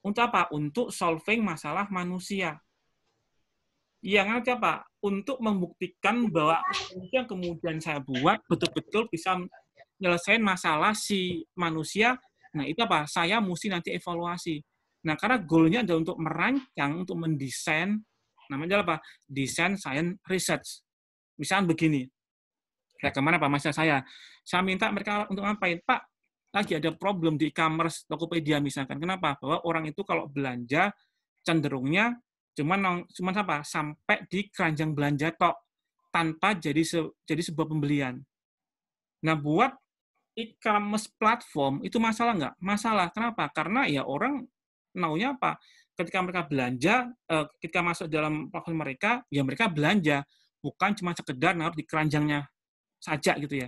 Untuk apa? Untuk solving masalah manusia. Yang nanti apa? Untuk membuktikan bahwa yang kemudian saya buat betul-betul bisa nyelesain masalah si manusia. Nah, itu apa? Saya mesti nanti evaluasi. Nah, karena goalnya adalah untuk merancang, untuk mendesain, namanya apa? Design Science Research. Misalnya begini, kayak kemana Pak Mas saya minta mereka untuk ngapain? Pak, lagi ada problem di e-commerce, Tokopedia misalkan. Kenapa? Bahwa orang itu kalau belanja, cenderungnya cuman apa? Sampai di keranjang belanja tok, tanpa jadi sebuah pembelian. Nah, buat e-commerce platform itu masalah nggak? Masalah. Kenapa? Karena ya orang maunya apa? Ketika mereka belanja, ketika masuk dalam platform mereka, ya mereka belanja, bukan cuma sekedar naruh di keranjangnya saja gitu ya.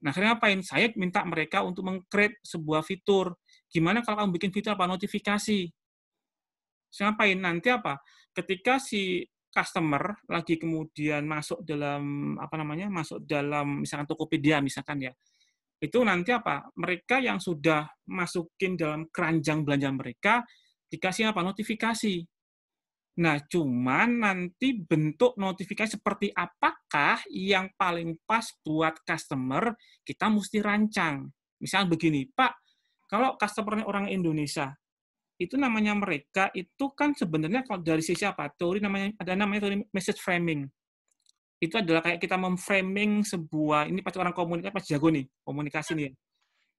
Nah, akhirnya ngapain? Saya minta mereka untuk meng-create sebuah fitur. Gimana kalau kamu bikin fitur apa? Notifikasi. Saya ngapain? Nanti apa? Ketika si customer lagi kemudian masuk dalam masuk dalam misalkan Tokopedia misalkan ya. Itu nanti apa? Mereka yang sudah masukin dalam keranjang belanja mereka dikasih apa? Notifikasi. Nah, cuman nanti bentuk notifikasi seperti apakah yang paling pas buat customer, kita mesti rancang. Misalnya begini, Pak, kalau customer-nya orang Indonesia, itu namanya mereka itu kan sebenarnya kalau dari sisi apa? Teori ada namanya teori message framing. Itu adalah kayak kita memframing sebuah, ini pasti orang komunikasi pasti jago nih, komunikasi nih.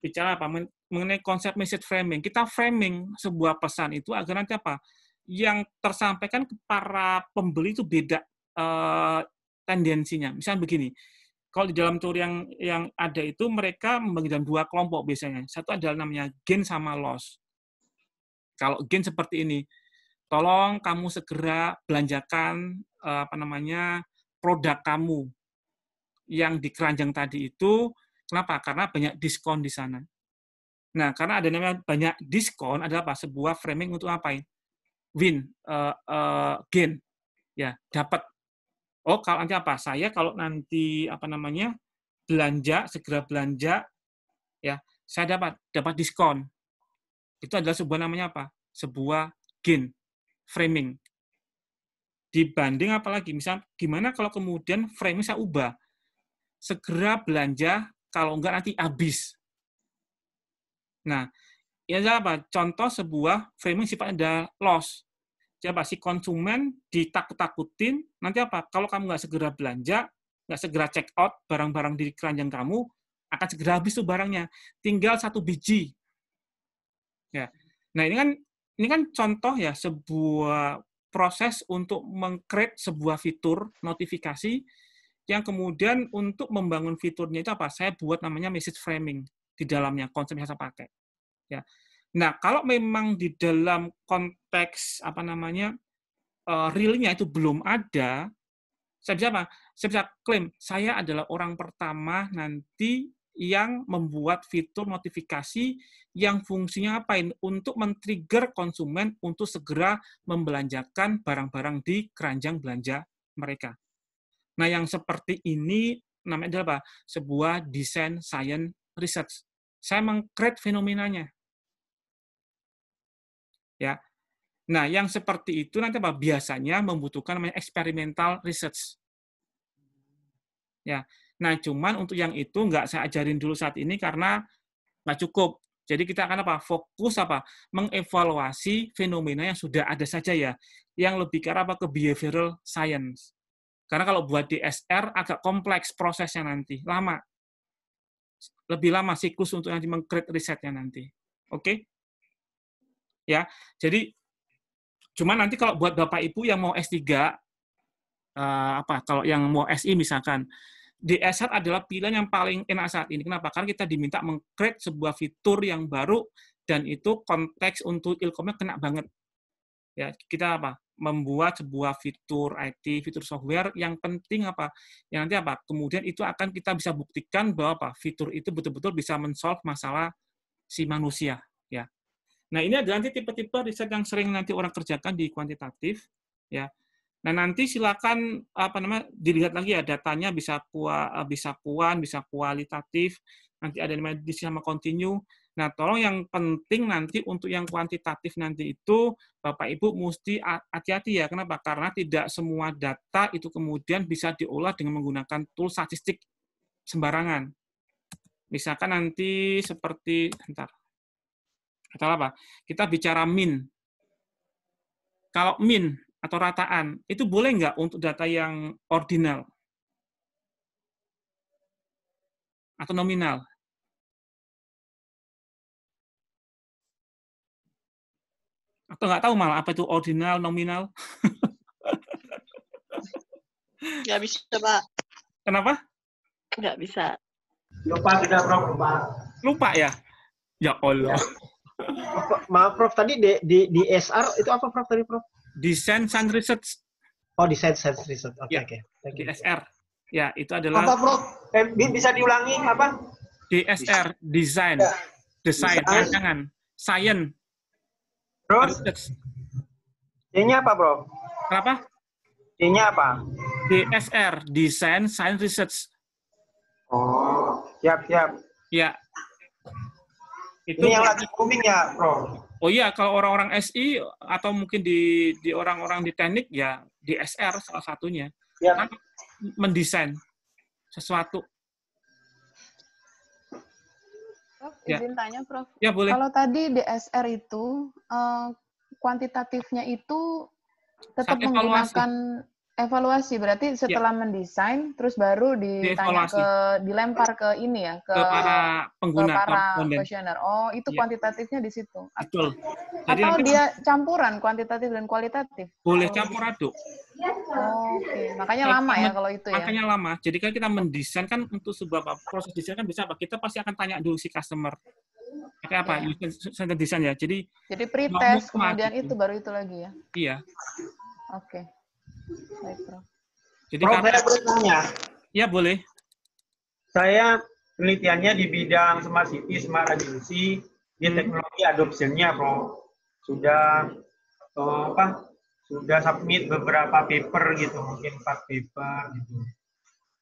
Bicara apa? Mengenai konsep message framing. Kita framing sebuah pesan itu agar nanti apa? Yang tersampaikan ke para pembeli itu beda tendensinya. Misalnya begini, kalau di dalam teori yang ada itu mereka membagi dalam dua kelompok biasanya. Satu adalah namanya gain sama loss. Kalau gain seperti ini, tolong kamu segera belanjakan produk kamu yang di keranjang tadi itu. Kenapa? Karena banyak diskon di sana. Nah, karena ada namanya banyak diskon, ada apa? Sebuah framing untuk ngapain? Win, gain, ya dapat. Oh, kalau nanti apa? Saya kalau nanti segera belanja, ya saya dapat diskon. Itu adalah sebuah namanya apa? Sebuah gain, framing. Dibanding apalagi, misal gimana kalau kemudian framing saya ubah, segera belanja, kalau enggak nanti habis. Nah, ya apa? Contoh sebuah framing sifatnya ada loss. Siapa si konsumen ditakut-takutin, nanti apa? Kalau kamu nggak segera belanja, nggak segera check out barang-barang di keranjang kamu, akan segera habis tuh barangnya. Tinggal 1 biji. Ya. Nah, ini kan contoh ya sebuah proses untuk meng-create sebuah fitur notifikasi yang kemudian untuk membangun fiturnya itu apa? Saya buat namanya message framing di dalamnya, konsep yang saya pakai. Ya. Nah, kalau memang di dalam konteks realnya itu belum ada, saya bisa apa? Saya bisa klaim saya adalah orang pertama nanti yang membuat fitur notifikasi yang fungsinya apain? Untuk men-trigger konsumen untuk segera membelanjakan barang-barang di keranjang belanja mereka. Nah, yang seperti ini namanya adalah apa? Sebuah design science research. Saya meng-create fenomenanya. Ya. Nah, yang seperti itu nanti apa? Biasanya membutuhkan namanya experimental research. Ya. Nah, cuman untuk yang itu nggak saya ajarin dulu saat ini karena nggak cukup. Jadi kita akan fokus mengevaluasi fenomena yang sudah ada saja ya, yang lebih ke ke behavioral science. Karena kalau buat DSR agak kompleks prosesnya nanti, lama. Lebih lama siklus untuk nanti meng-create risetnya nanti. Oke? Ya, jadi cuman nanti kalau buat Bapak Ibu yang mau S3 kalau yang mau SI misalkan, DSR adalah pilihan yang paling enak saat ini. Kenapa? Karena kita diminta meng-create sebuah fitur yang baru dan itu konteks untuk ilkomnya kena banget. Ya, kita membuat sebuah fitur IT, fitur software yang penting yang nanti kemudian itu akan kita bisa buktikan bahwa fitur itu betul-betul bisa men-solve masalah si manusia, ya. Nah, ini adalah nanti tipe-tipe riset yang sering nanti orang kerjakan di kuantitatif, ya. Nah, nanti silakan dilihat lagi ya datanya bisa bisa kualitatif, nanti ada namanya diisi sama continue. Nah, tolong yang penting nanti untuk yang kuantitatif nanti itu Bapak Ibu mesti hati-hati ya. Kenapa? Karena tidak semua data itu kemudian bisa diolah dengan menggunakan tool statistik sembarangan. Misalkan nanti seperti kita bicara min. Kalau min atau rataan, itu boleh nggak untuk data yang ordinal? Atau nominal? Atau nggak tahu malah apa itu ordinal, nominal? Nggak bisa, Pak. Kenapa? Nggak bisa. Lupa kita, Prof. Lupa ya? Ya Allah. Maaf, Prof. Tadi di SR itu apa, Prof? Tadi, Prof? Design Science Research. Oh, Design Science Research. Oke, ya. oke. DSR. Ya, itu adalah... Apa, Prof? Bisa diulangi, apa? DSR, design, desain, rancangan, science. Terus? D-nya apa, Bro? Kenapa? D-nya apa? DSR, design, science, research. Oh, siap. Ya. Itu ini yang lagi booming ya, Bro? Oh iya, kalau orang-orang SI atau mungkin di orang-orang di teknik ya DSR salah satunya. Ya. Kan mendesain sesuatu. Prof, izin tanya, Prof. Ya, boleh. Kalau tadi DSR itu kuantitatifnya itu tetap menggunakan evaluasi, berarti setelah mendesain terus baru dilempar ke ini ya, ke para pengguna, ke para kuesioner. Oh, itu kuantitatifnya di situ. Betul. Jadi atau dia campuran kuantitatif dan kualitatif? Boleh campur aduk. Oh, oke. Makanya lama ya kalau itu ya. Makanya lama. Jadi kan kita mendesain kan untuk sebuah proses desain kan bisa apa? Kita pasti akan tanya dulu si customer. Kayak apa? User design ya. Jadi pretest kemudian itu baru itu lagi ya. Iya. Oke. Baik, Prof. Jadi Prof, saya boleh tanya? Ya, boleh. Saya penelitiannya di bidang smart city, smart agency, di teknologi adoption-nya, Prof. Sudah submit beberapa paper gitu, mungkin 4 paper gitu.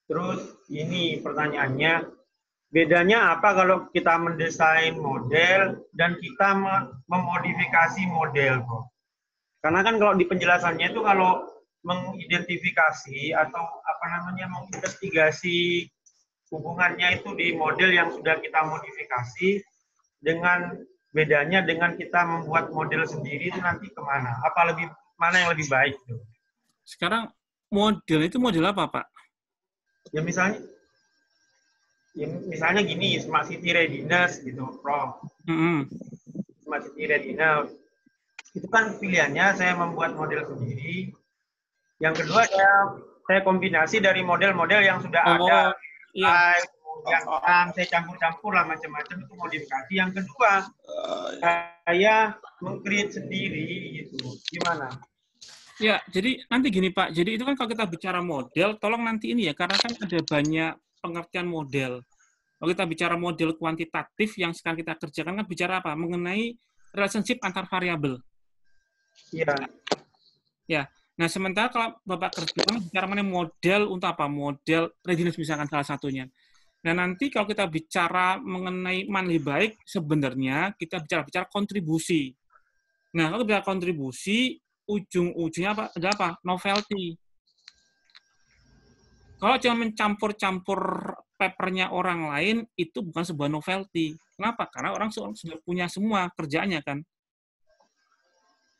Terus ini pertanyaannya, bedanya apa kalau kita mendesain model dan kita memodifikasi model, Prof? Karena kan kalau di penjelasannya itu kalau mengidentifikasi atau menginvestigasi hubungannya itu di model yang sudah kita modifikasi dengan bedanya dengan kita membuat model sendiri itu nanti kemana? Mana yang lebih baik tuh? Sekarang model itu model apa, Pak? Ya misalnya gini, smart city readiness gitu, Prof. Smart city readiness itu kan pilihannya saya membuat model sendiri. Yang kedua saya kombinasi dari model-model yang sudah ada. Iya. Kemudian saya campur-campur lah macam-macam itu modifikasi. Yang kedua saya meng-create sendiri gitu. Gimana? Ya, jadi nanti gini Pak. Jadi itu kan kalau kita bicara model, tolong nanti ini ya, karena kan ada banyak pengertian model. Kalau kita bicara model kuantitatif yang sekarang kita kerjakan kan bicara apa? Mengenai relationship antar variabel. Iya. Ya. Nah, sementara kalau Bapak kerja bicara mengenai model untuk apa? Model readiness misalkan salah satunya. Nah, nanti kalau kita bicara mengenai mana lebih baik, sebenarnya kita bicara kontribusi. Nah, kalau bicara kontribusi, ujung-ujungnya apa? Ada apa? Novelty. Kalau cuma mencampur-campur papernya orang lain, itu bukan sebuah novelty. Kenapa? Karena orang sudah punya semua kerjaannya kan.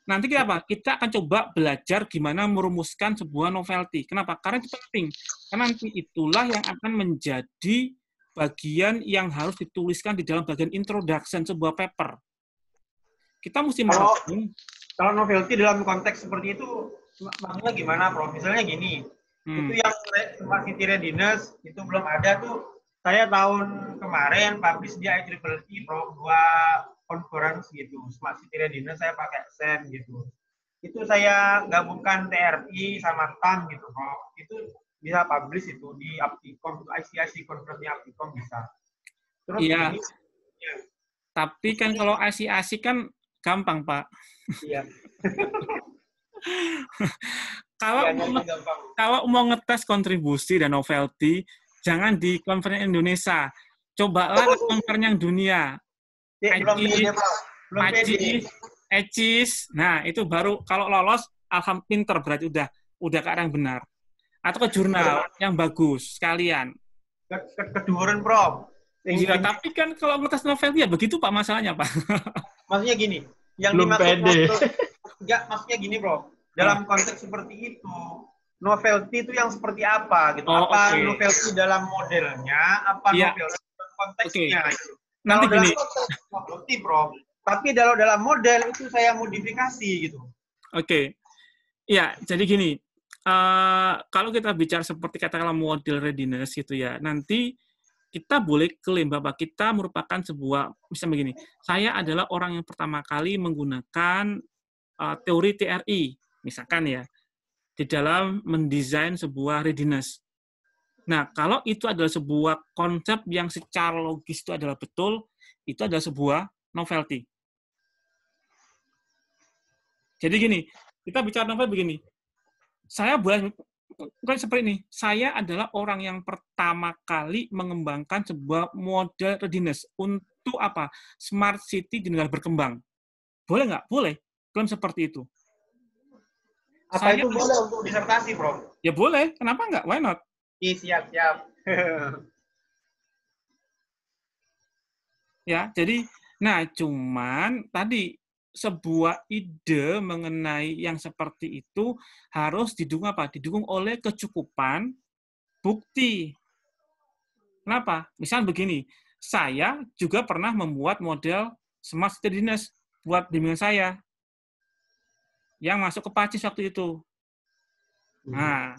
Nanti kita akan coba belajar gimana merumuskan sebuah novelty. Kenapa? Karena itu penting. Karena nanti itulah yang akan menjadi bagian yang harus dituliskan di dalam bagian introduction sebuah paper. Kita mesti kalau novelty dalam konteks seperti itu, maksudnya gimana, Prof? Misalnya gini, itu yang smart city readiness itu belum ada tuh. Saya tahun kemarin publish di IEEE, Prof, 2 conference gitu, smart city readiness saya pakai SEN gitu. Itu saya gabungkan TRI sama TAM gitu, Prof. Itu bisa publish itu di Apticom, ICIC conference-nya Apticom bisa. Terus iya. Tapi kan kalau ICIC kan gampang, Pak. Iya. Kalau mau ngetes kontribusi dan novelty, jangan di conference Indonesia. Cobalah conference yang dunia. ECIS, nah itu baru kalau lolos, alhamdulillah pinter berarti udah ke arah yang benar. Atau ke jurnal yang bagus sekalian. Keduren, Prof. Iya, tapi kan kalau ngetes novelty ya begitu Pak masalahnya, Pak. Maksudnya gini, yang belum pede. Enggak, maksudnya gini, Prof. Dalam konteks seperti itu, novelty itu yang seperti apa gitu? Novelty dalam modelnya, novelty dalam konteksnya gitu. Nanti gini. Novelty, Prof. Tapi dalam model itu saya modifikasi gitu. Oke. Ya, jadi gini. Kalau kita bicara seperti katakanlah model readiness gitu ya, nanti kita boleh klaim bahwa kita merupakan sebuah, misalnya begini, saya adalah orang yang pertama kali menggunakan teori TRI, misalkan ya, di dalam mendesain sebuah readiness. Nah, kalau itu adalah sebuah konsep yang secara logis itu adalah betul, itu adalah sebuah novelty. Jadi gini, kita bicara novel begini. Saya boleh bukan seperti ini. Saya adalah orang yang pertama kali mengembangkan sebuah model readiness untuk apa? Smart city di negara berkembang. Boleh nggak? Boleh. Klaim seperti itu. Apa itu boleh untuk disertasi, Prof? Ya boleh. Kenapa nggak? Why not? Siap. Ya, jadi, nah cuman tadi sebuah ide mengenai yang seperti itu harus didukung apa? Didukung oleh kecukupan bukti. Kenapa? Misal begini, saya juga pernah membuat model smart city readiness buat bimbingan saya yang masuk ke PACIS waktu itu. Nah,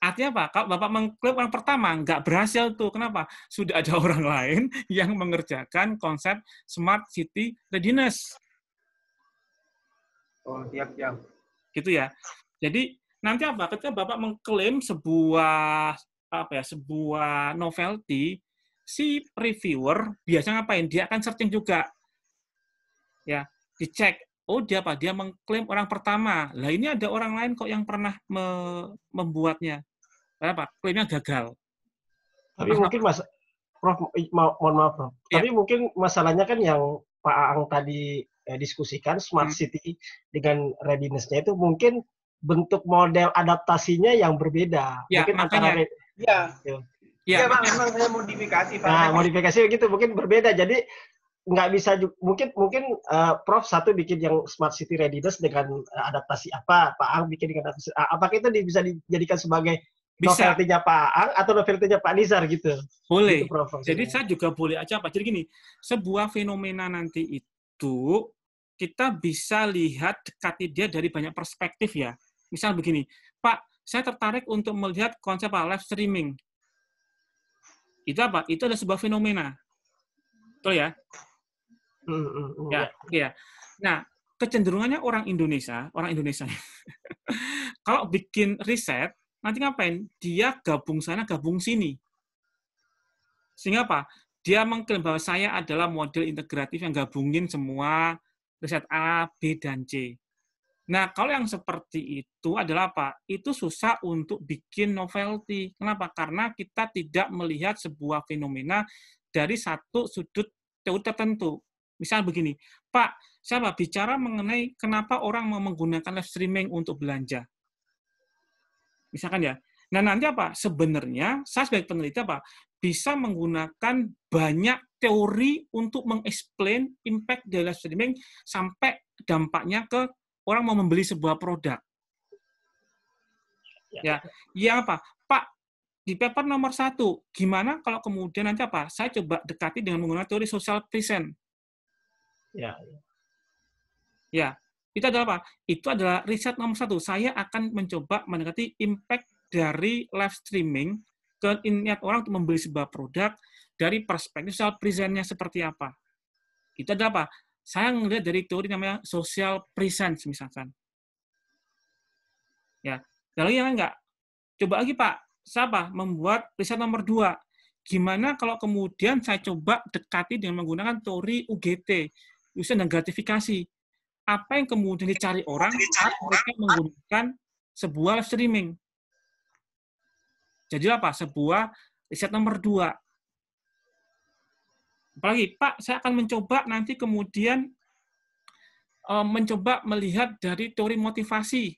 artinya apa? Kalau Bapak mengklaim orang pertama, nggak berhasil tuh. Kenapa? Sudah ada orang lain yang mengerjakan konsep smart city readiness. Oh, siap. Gitu ya. Jadi nanti apa? Ketika Bapak mengklaim sebuah novelty, si reviewer biasanya ngapain? Dia akan searching juga. Ya, dicek. Oh, dia apa? Dia mengklaim orang pertama. Lah ini ada orang lain kok yang pernah membuatnya. Kenapa? Klaimnya gagal. Tapi mungkin Prof, mohon maaf Prof. Ya. Tapi mungkin masalahnya kan yang Pak Aang tadi diskusikan smart city dengan readiness-nya itu mungkin bentuk model adaptasinya yang berbeda. Ya, mungkin makanya. Iya, Bang, memang saya modifikasi. Nah, modifikasi gitu mungkin berbeda. Jadi nggak bisa juga, mungkin Prof satu bikin yang smart city readiness dengan adaptasi apa, Pak Aang bikin dengan adaptasi. Apakah itu bisa dijadikan sebagai novelty-nya Pak Aang atau novelty-nya Pak Nizar gitu? Boleh. Gitu, Prof, jadi saya juga boleh aja Pak. Jadi gini, sebuah fenomena nanti itu kita bisa lihat dekati dia dari banyak perspektif ya. Misal begini, Pak, saya tertarik untuk melihat konsep live streaming. Itu apa? Itu adalah sebuah fenomena. Betul ya? Ya. Nah, kecenderungannya orang Indonesia kalau bikin riset, nanti ngapain? Dia gabung sana, gabung sini. Sehingga apa? Dia mengklaim bahwa saya adalah model integratif yang gabungin semua riset A, B, dan C. Nah, kalau yang seperti itu adalah apa? Itu susah untuk bikin novelty. Kenapa? Karena kita tidak melihat sebuah fenomena dari satu sudut teori tertentu. Misal begini, Pak, saya bicara mengenai kenapa orang mau menggunakan live streaming untuk belanja. Misalkan ya. Nah, nanti apa? Sebenarnya, saya sebagai peneliti apa? Bisa menggunakan banyak teori untuk mengeksplain impact dari live streaming sampai dampaknya ke orang mau membeli sebuah produk. Ya, yang apa? Pak, di paper nomor 1, gimana kalau kemudian nanti apa? Saya coba dekati dengan menggunakan teori social present. Ya, itu adalah apa? Itu adalah riset nomor 1. Saya akan mencoba mendekati impact dari live streaming ke niat orang untuk membeli sebuah produk dari perspektif social present-nya seperti apa. Itu adalah apa? Saya melihat dari teori namanya social presence misalkan. Ya, lalu yang enggak? Coba lagi Pak, siapa membuat riset nomor 2? Gimana kalau kemudian saya coba dekati dengan menggunakan teori UGT, usaha dan gratifikasi. Apa yang kemudian dicari orang saat mereka menggunakan sebuah live streaming? Jadi apa? Sebuah riset nomor 2. Apalagi, Pak, saya akan mencoba nanti kemudian mencoba melihat dari teori motivasi.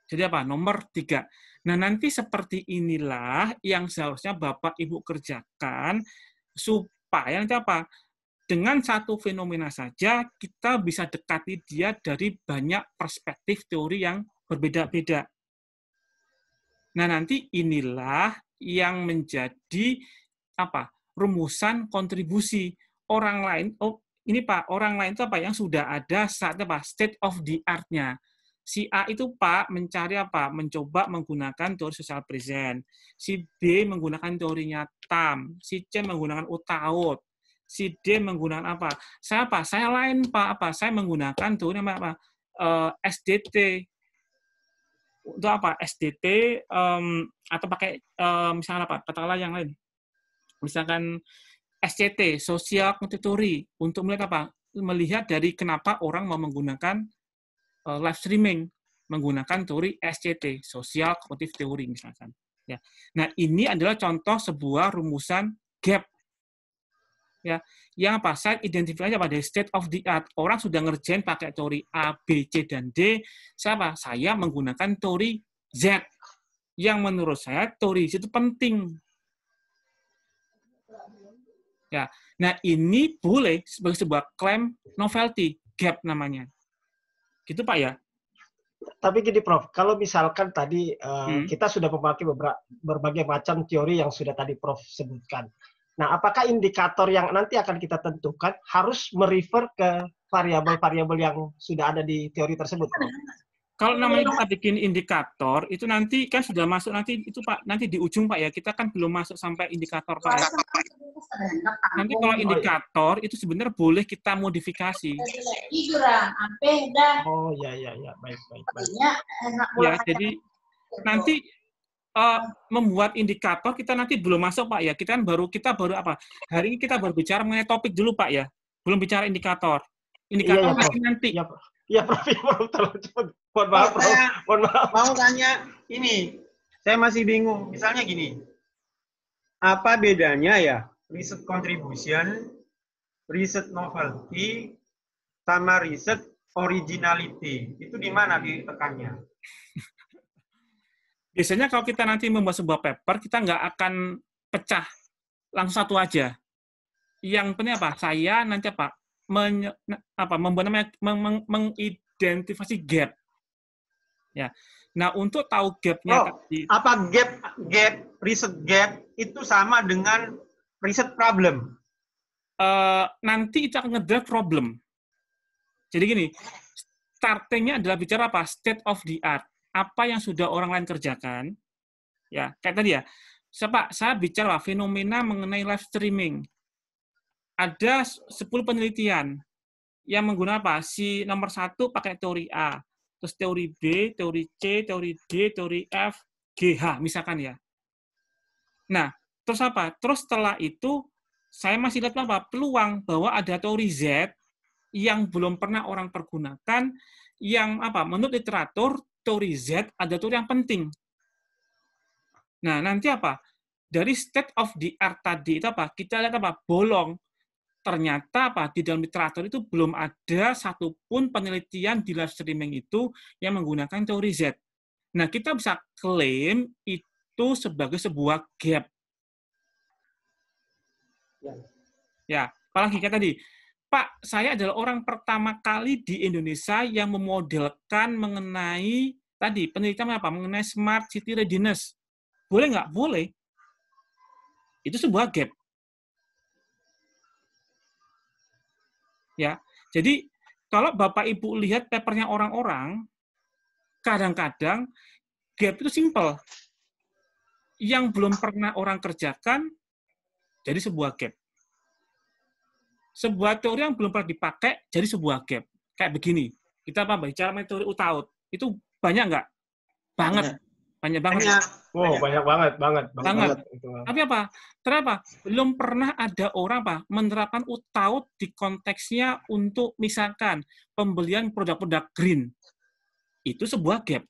Jadi apa? Nomor 3. Nah, nanti seperti inilah yang seharusnya Bapak Ibu kerjakan supaya nanti apa? Dengan satu fenomena saja, kita bisa dekati dia dari banyak perspektif teori yang berbeda-beda. Nah, nanti inilah yang menjadi apa? Rumusan kontribusi orang lain. Oh, ini Pak, orang lain itu apa yang sudah ada saat apa? State of the art-nya. Si A itu Pak mencari apa? Mencoba menggunakan teori social present. Si B menggunakan teorinya TAM. Si C menggunakan UTAUT. Si D menggunakan apa? Saya apa? Saya lain Pak apa? Saya menggunakan teori apa? SDT. untuk apa? SDT atau pakai misalnya apa? Katakanlah yang lain. Misalkan SCT, Social Cognitive Theory, untuk melihat apa? Melihat dari kenapa orang mau menggunakan live streaming, menggunakan teori SCT, Social Cognitive Theory misalkan. Ya. Nah, ini adalah contoh sebuah rumusan gap. Ya, yang apa? Saya identifikasi pada state of the art. Orang sudah ngerjain pakai teori A, B, C, dan D. Saya menggunakan teori Z. Yang menurut saya teori Z itu penting. Ya, nah ini boleh sebagai sebuah klaim novelty, gap namanya. Gitu Pak ya? Tapi gini Prof, kalau misalkan tadi kita sudah memakai berbagai macam teori yang sudah tadi Prof sebutkan. Nah, apakah indikator yang nanti akan kita tentukan harus merefer ke variabel-variabel yang sudah ada di teori tersebut, Prof? Kalau namanya kita bikin indikator, itu nanti kan sudah masuk nanti itu Pak, nanti di ujung Pak ya, kita kan belum masuk sampai indikator Pak ya. Nanti kalau indikator itu sebenarnya boleh kita modifikasi. Oh ya, baik. Ya, jadi nanti membuat indikator kita nanti belum masuk Pak ya. Kita baru apa? Hari ini kita baru bicara mengenai topik dulu Pak ya. Belum bicara indikator. Indikator nanti. Ya, Prof, tolong cepat. Mohon maaf, Prof. Mohon maaf. Mau tanya ini, saya masih bingung. Misalnya gini, apa bedanya ya riset contribution, riset novelty, sama riset originality? Itu di mana ditekannya? Biasanya kalau kita nanti membuat sebuah paper, kita nggak akan pecah langsung satu aja. Yang penting apa? Saya nanti mengidentifikasi gap. Ya. Nah, untuk tahu gap-nya tadi. Apa riset gap itu sama dengan riset problem? Nanti itu akan ngedrive problem. Jadi gini, startingnya adalah bicara apa? State of the art. Apa yang sudah orang lain kerjakan. Ya, kayak tadi ya. Saya bicara fenomena mengenai live streaming. Ada 10 penelitian yang menggunakan apa? Si nomor 1 pakai teori A, terus teori B, teori C, teori D, teori F, GH, misalkan ya. Nah, terus apa? Terus setelah itu, saya masih lihat apa? Peluang bahwa ada teori Z yang belum pernah orang pergunakan, yang apa? Menurut literatur, teori Z ada teori yang penting. Nah, nanti apa? Dari state of the art tadi itu apa? Kita lihat apa? Bolong. Ternyata apa di dalam literatur itu belum ada satupun penelitian di live streaming itu yang menggunakan teori Z. Nah, kita bisa klaim itu sebagai sebuah gap. Ya, apalagi kayak tadi, Pak, saya adalah orang pertama kali di Indonesia yang memodelkan mengenai tadi penelitian apa? Mengenai smart city readiness. Boleh nggak? Boleh. Itu sebuah gap. Ya, jadi kalau Bapak Ibu lihat papernya orang-orang, kadang-kadang gap itu simple. Yang belum pernah orang kerjakan, jadi sebuah gap. Sebuah teori yang belum pernah dipakai, jadi sebuah gap. Kayak begini, kita bicara teori UTAUT, itu banyak nggak? Banget. Banyak banget. Wow, banyak banget. Tapi apa? Kenapa? Belum pernah ada orang menerapkan UTAUT di konteksnya untuk misalkan pembelian produk-produk green. Itu sebuah gap.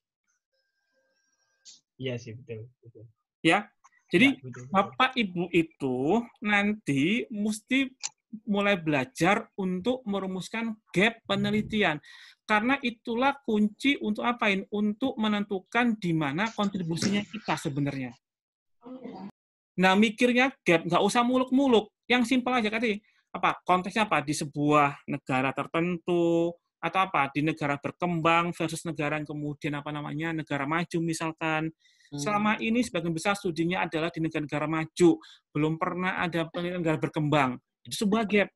Iya sih, betul. Ya. Jadi Bapak Ibu itu nanti mesti mulai belajar untuk merumuskan gap penelitian. Karena itulah kunci untuk apain? Untuk menentukan di mana kontribusinya kita sebenarnya. Nah, mikirnya gap, nggak usah muluk-muluk. Yang simpel aja tadi. Konteksnya apa? Di sebuah negara tertentu, atau apa? Di negara berkembang versus negara yang kemudian negara maju misalkan. Selama ini sebagian besar studinya adalah di negara-negara maju. Belum pernah ada penelitian negara berkembang. Itu sebuah gap.